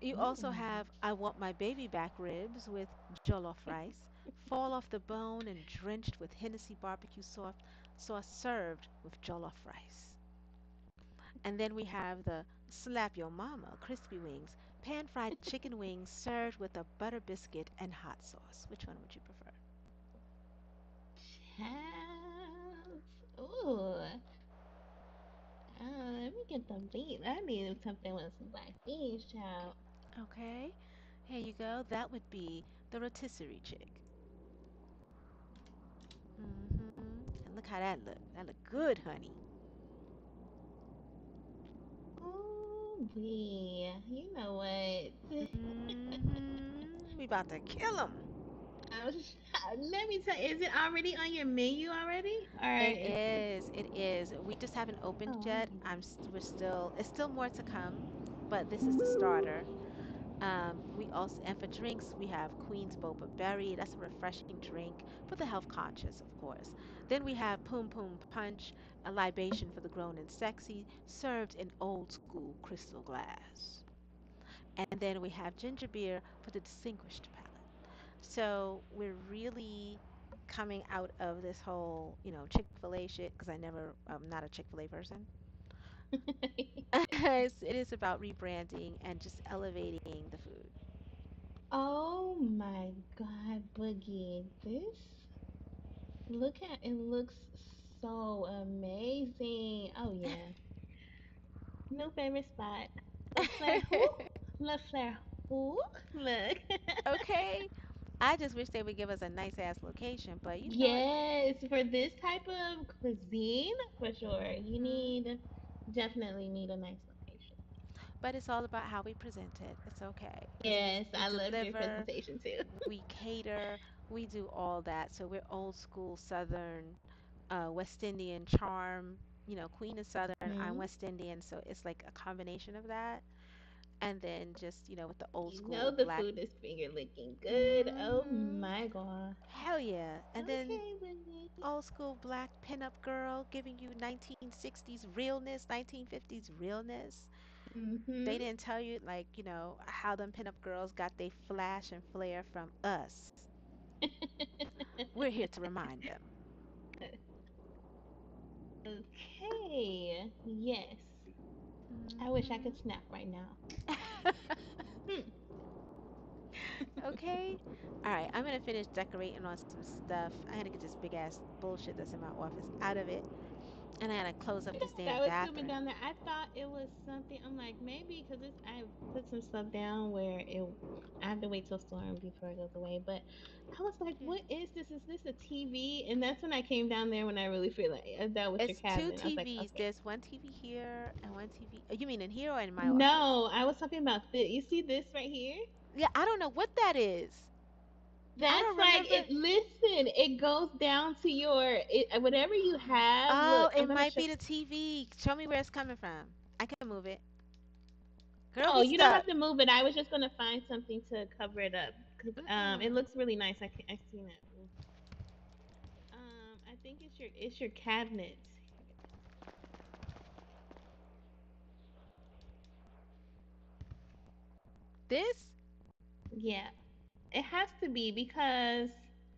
[SPEAKER 1] You
[SPEAKER 4] god.
[SPEAKER 1] also have I want my baby back ribs with jollof rice, fall off the bone and drenched with Hennessy barbecue sauce served with jollof rice. And then we have the slap your mama crispy wings, pan fried chicken wings served with a butter biscuit and hot sauce. Which one would you prefer?
[SPEAKER 4] Child. Ooh. Let me get the beat. I needed something with some black beans, child.
[SPEAKER 1] Okay, here you go. That would be the rotisserie chick. And look how that look. That look good, honey.
[SPEAKER 4] Oh, yeah. You know what?
[SPEAKER 1] We about to kill 'em.
[SPEAKER 4] Let me tell you, is it already on your menu already? Or
[SPEAKER 1] It
[SPEAKER 4] is
[SPEAKER 1] is. It is. We just haven't opened
[SPEAKER 4] oh
[SPEAKER 1] yet. We're still. It's still more to come, but this is the starter. We also, and for drinks, we have Queen's Boba Berry. That's a refreshing drink for the health conscious, of course. Then we have Poom Poom Punch, a libation for the grown and sexy, served in old school crystal glass. And then we have ginger beer for the distinguished palate. So we're really coming out of this whole, Chick-fil-A shit, because I'm not a Chick-fil-A person. It is about rebranding and just elevating the food.
[SPEAKER 4] oh my God, Boogie. This look at it looks so amazing. Oh yeah. New favorite spot. Le Flare who? Le Flare who? Look.
[SPEAKER 1] Okay. I just wish they would give us a nice ass location, but you know what?
[SPEAKER 4] Yes, for this type of cuisine, for sure. You
[SPEAKER 1] Hmm.
[SPEAKER 4] need definitely need a nice location.
[SPEAKER 1] But it's all about how we present it. It's okay because
[SPEAKER 4] Yes,
[SPEAKER 1] we
[SPEAKER 4] I loved your
[SPEAKER 1] deliver,
[SPEAKER 4] presentation too.
[SPEAKER 1] we cater, we do all that. So we're old school Southern, West Indian charm. Queen is Southern, I'm
[SPEAKER 4] Hmm.
[SPEAKER 1] West Indian, so it's like a combination of that. And then just, with the old
[SPEAKER 4] You know
[SPEAKER 1] school
[SPEAKER 4] the
[SPEAKER 1] black.
[SPEAKER 4] food is finger licking good. Oh
[SPEAKER 1] Hmm.
[SPEAKER 4] my god.
[SPEAKER 1] Hell yeah. And then
[SPEAKER 4] Okay, Whitney.
[SPEAKER 1] old school black pinup girl giving you 1960s realness, 1950s realness. They
[SPEAKER 4] Mm-hmm.
[SPEAKER 1] didn't tell you, like, how them pinup girls got their flash and flair from us. We're here to remind them.
[SPEAKER 4] Okay. Yes. I wish I could
[SPEAKER 1] Hmm.
[SPEAKER 4] snap right now. Hmm.
[SPEAKER 1] Okay. All right. I'm going to finish decorating on some stuff. I got to get this big ass bullshit that's in my office out of it. And I got to close up
[SPEAKER 4] You
[SPEAKER 1] this
[SPEAKER 4] know
[SPEAKER 1] damn
[SPEAKER 4] what I was swimming
[SPEAKER 1] bathroom.
[SPEAKER 4] down there? I thought it was something. I'm like, maybe because it's I put some stuff down where it I have to wait till storm before it goes away. But I was like,
[SPEAKER 1] Yeah.
[SPEAKER 4] what is this? Is this a TV? And that's when I came down there when I really feel like that was your
[SPEAKER 1] It's two
[SPEAKER 4] cabinet. I was like,
[SPEAKER 1] TVs.
[SPEAKER 4] okay.
[SPEAKER 1] There's one TV here and one TV. You mean in here or in my office?
[SPEAKER 4] No, I was talking about this. You see this right here?
[SPEAKER 1] Yeah, I don't know what that is. I
[SPEAKER 4] That's
[SPEAKER 1] don't
[SPEAKER 4] like
[SPEAKER 1] remember.
[SPEAKER 4] it. Listen, it goes down to whatever you have.
[SPEAKER 1] Oh,
[SPEAKER 4] Look, I'm
[SPEAKER 1] it
[SPEAKER 4] gonna
[SPEAKER 1] might
[SPEAKER 4] show.
[SPEAKER 1] be the TV. Show me where it's coming from. I can move it. Girl,
[SPEAKER 4] Oh,
[SPEAKER 1] be
[SPEAKER 4] you don't have
[SPEAKER 1] stuck.
[SPEAKER 4] to move it. I was just gonna find something to cover it up because it
[SPEAKER 1] Mm-mm.
[SPEAKER 4] looks really nice. I seen it. I think it's your cabinets.
[SPEAKER 1] This?
[SPEAKER 4] Yeah, it has to be because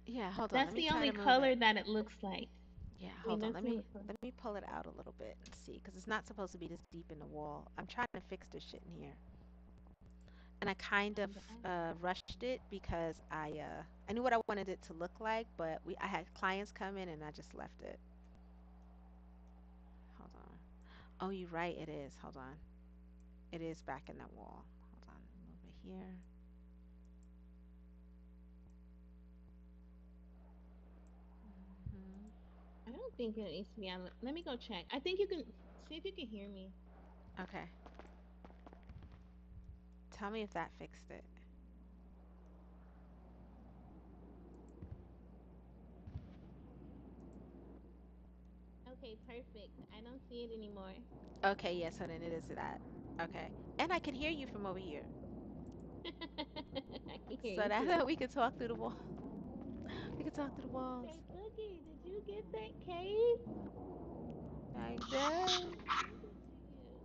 [SPEAKER 1] Yeah, hold on.
[SPEAKER 4] that's
[SPEAKER 1] Let me
[SPEAKER 4] the
[SPEAKER 1] try
[SPEAKER 4] only
[SPEAKER 1] to move it.
[SPEAKER 4] color that it looks like.
[SPEAKER 1] Yeah,
[SPEAKER 4] I mean,
[SPEAKER 1] hold on.
[SPEAKER 4] that's
[SPEAKER 1] Let
[SPEAKER 4] the
[SPEAKER 1] me
[SPEAKER 4] only color.
[SPEAKER 1] let me pull it out a little bit and see, because it's not supposed to be this deep in the wall. I'm trying to fix this shit in here, and I kind of
[SPEAKER 4] But
[SPEAKER 1] rushed it because I knew what I wanted it to look like, but I had clients come in and I just left it. Hold on. Oh, you're right. It is. Hold on. It is back in that wall. Hold on. Move it here. Hmm.
[SPEAKER 4] I don't think it needs to be on. Let me go check. I think you can see if you can hear me.
[SPEAKER 1] Okay. Tell me if that fixed it.
[SPEAKER 4] Okay, perfect. I don't see it anymore.
[SPEAKER 1] Okay, yeah, so then it is that. Okay. And I can hear you from over here.
[SPEAKER 4] I can hear
[SPEAKER 1] So
[SPEAKER 4] you too.
[SPEAKER 1] that we can talk through the wall. We can talk through the walls.
[SPEAKER 4] Say, Boogie, did you get that cave?
[SPEAKER 1] I did.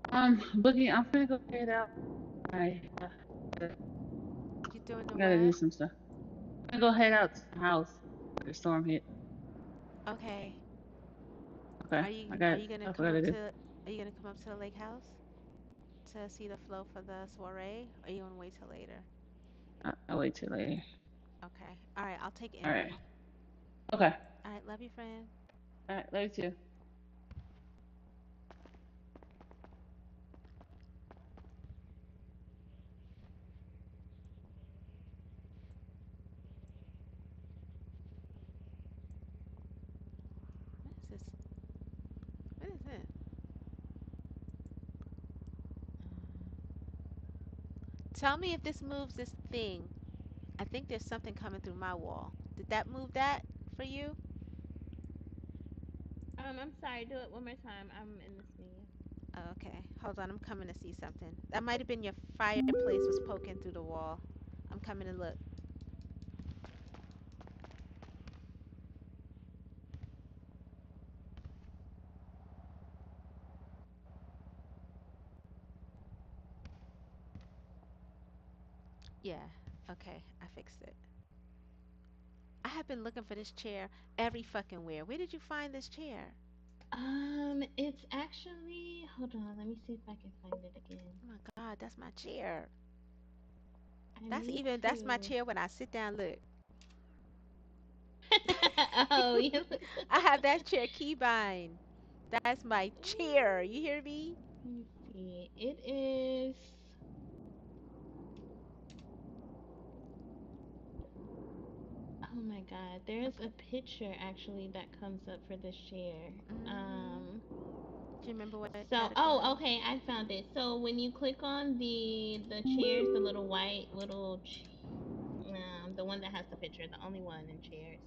[SPEAKER 4] Send it to you.
[SPEAKER 3] Boogie, I'm gonna go head out. I gotta
[SPEAKER 1] You doing the
[SPEAKER 3] gotta do
[SPEAKER 1] what?
[SPEAKER 3] some stuff. I'm gonna go head out to the house where the storm hit.
[SPEAKER 1] Okay.
[SPEAKER 3] Okay,
[SPEAKER 1] Are you
[SPEAKER 3] I
[SPEAKER 1] are
[SPEAKER 3] got
[SPEAKER 1] you gonna
[SPEAKER 3] stuff I
[SPEAKER 1] come
[SPEAKER 3] gotta
[SPEAKER 1] up
[SPEAKER 3] do.
[SPEAKER 1] to are you gonna come up to the lake house to see the flow for the soiree? Or are you gonna wait till later?
[SPEAKER 3] I'll wait till later.
[SPEAKER 1] Okay. All right, I'll take
[SPEAKER 3] All right.
[SPEAKER 1] Emery.
[SPEAKER 3] Okay.
[SPEAKER 1] All right, love you, friend.
[SPEAKER 3] All right. Love you too.
[SPEAKER 1] What is this? What is it? Tell me if this moves this thing. I think there's something coming through my wall. Did that move that for you?
[SPEAKER 4] I'm sorry. Do it one more time. I'm in this menu.
[SPEAKER 1] Oh, okay. Hold on. I'm coming to see something. That might have been your fireplace was poking through the wall. I'm coming to look. Yeah. Okay. I fixed it. I have been looking for this chair every fucking where. Where did you find this chair?
[SPEAKER 4] It's actually. Hold on. Let me see if I can find it again.
[SPEAKER 1] Oh my God, that's my chair.
[SPEAKER 4] I need
[SPEAKER 1] That's my
[SPEAKER 4] to.
[SPEAKER 1] chair when I sit down. Look,
[SPEAKER 4] Oh, yeah.
[SPEAKER 1] I have that chair keybind. That's my chair. You hear me?
[SPEAKER 4] Let me see. It is. Oh my God. There's a
[SPEAKER 1] Okay.
[SPEAKER 4] picture actually that comes up for this chair.
[SPEAKER 1] Mm-hmm. Do you remember what
[SPEAKER 4] So, oh,
[SPEAKER 1] category?
[SPEAKER 4] okay, I found it. So when you click on the chairs, the little white the one that has the picture, the only one in chairs.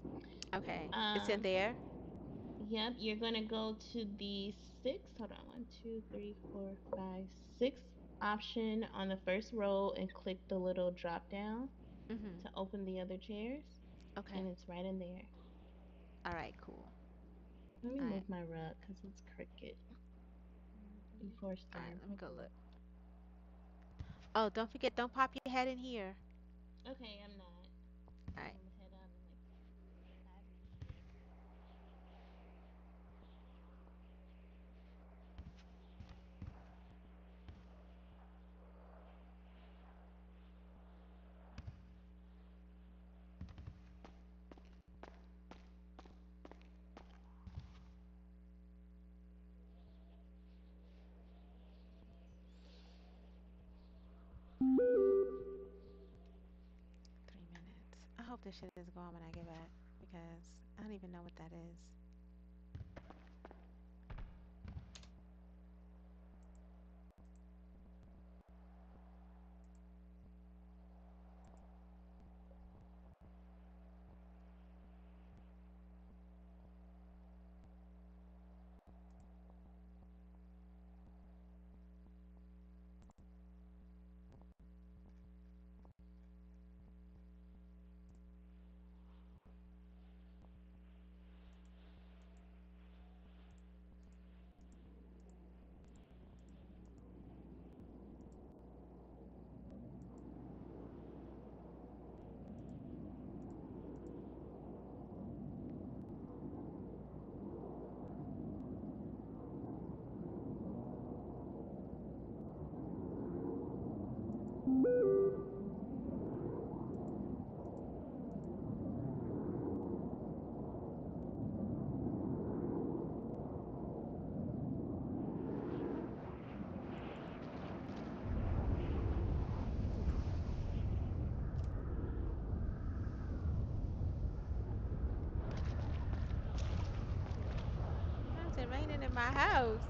[SPEAKER 1] Okay, it's in
[SPEAKER 4] Um,
[SPEAKER 1] there.
[SPEAKER 4] yep, you're gonna go to the six. Hold on, one, two, three, four, five, six option on the first row and click the little drop down
[SPEAKER 1] Mm-hmm.
[SPEAKER 4] to open the other chairs, and
[SPEAKER 1] Okay.
[SPEAKER 4] it's right in there.
[SPEAKER 1] All right. Cool.
[SPEAKER 4] Let me
[SPEAKER 1] All right.
[SPEAKER 4] move my rug because it's crooked before
[SPEAKER 1] All right.
[SPEAKER 4] starting.
[SPEAKER 1] Let me
[SPEAKER 4] Hold
[SPEAKER 1] go
[SPEAKER 4] on.
[SPEAKER 1] look. Oh, don't forget. Don't pop your head in here.
[SPEAKER 4] Okay, I'm not.
[SPEAKER 1] All
[SPEAKER 4] I'm
[SPEAKER 1] right.
[SPEAKER 4] gonna head out in like 5 minutes.
[SPEAKER 1] 3 minutes. I hope this shit is going when I get back because I don't even know what that is. Why is it raining in my house?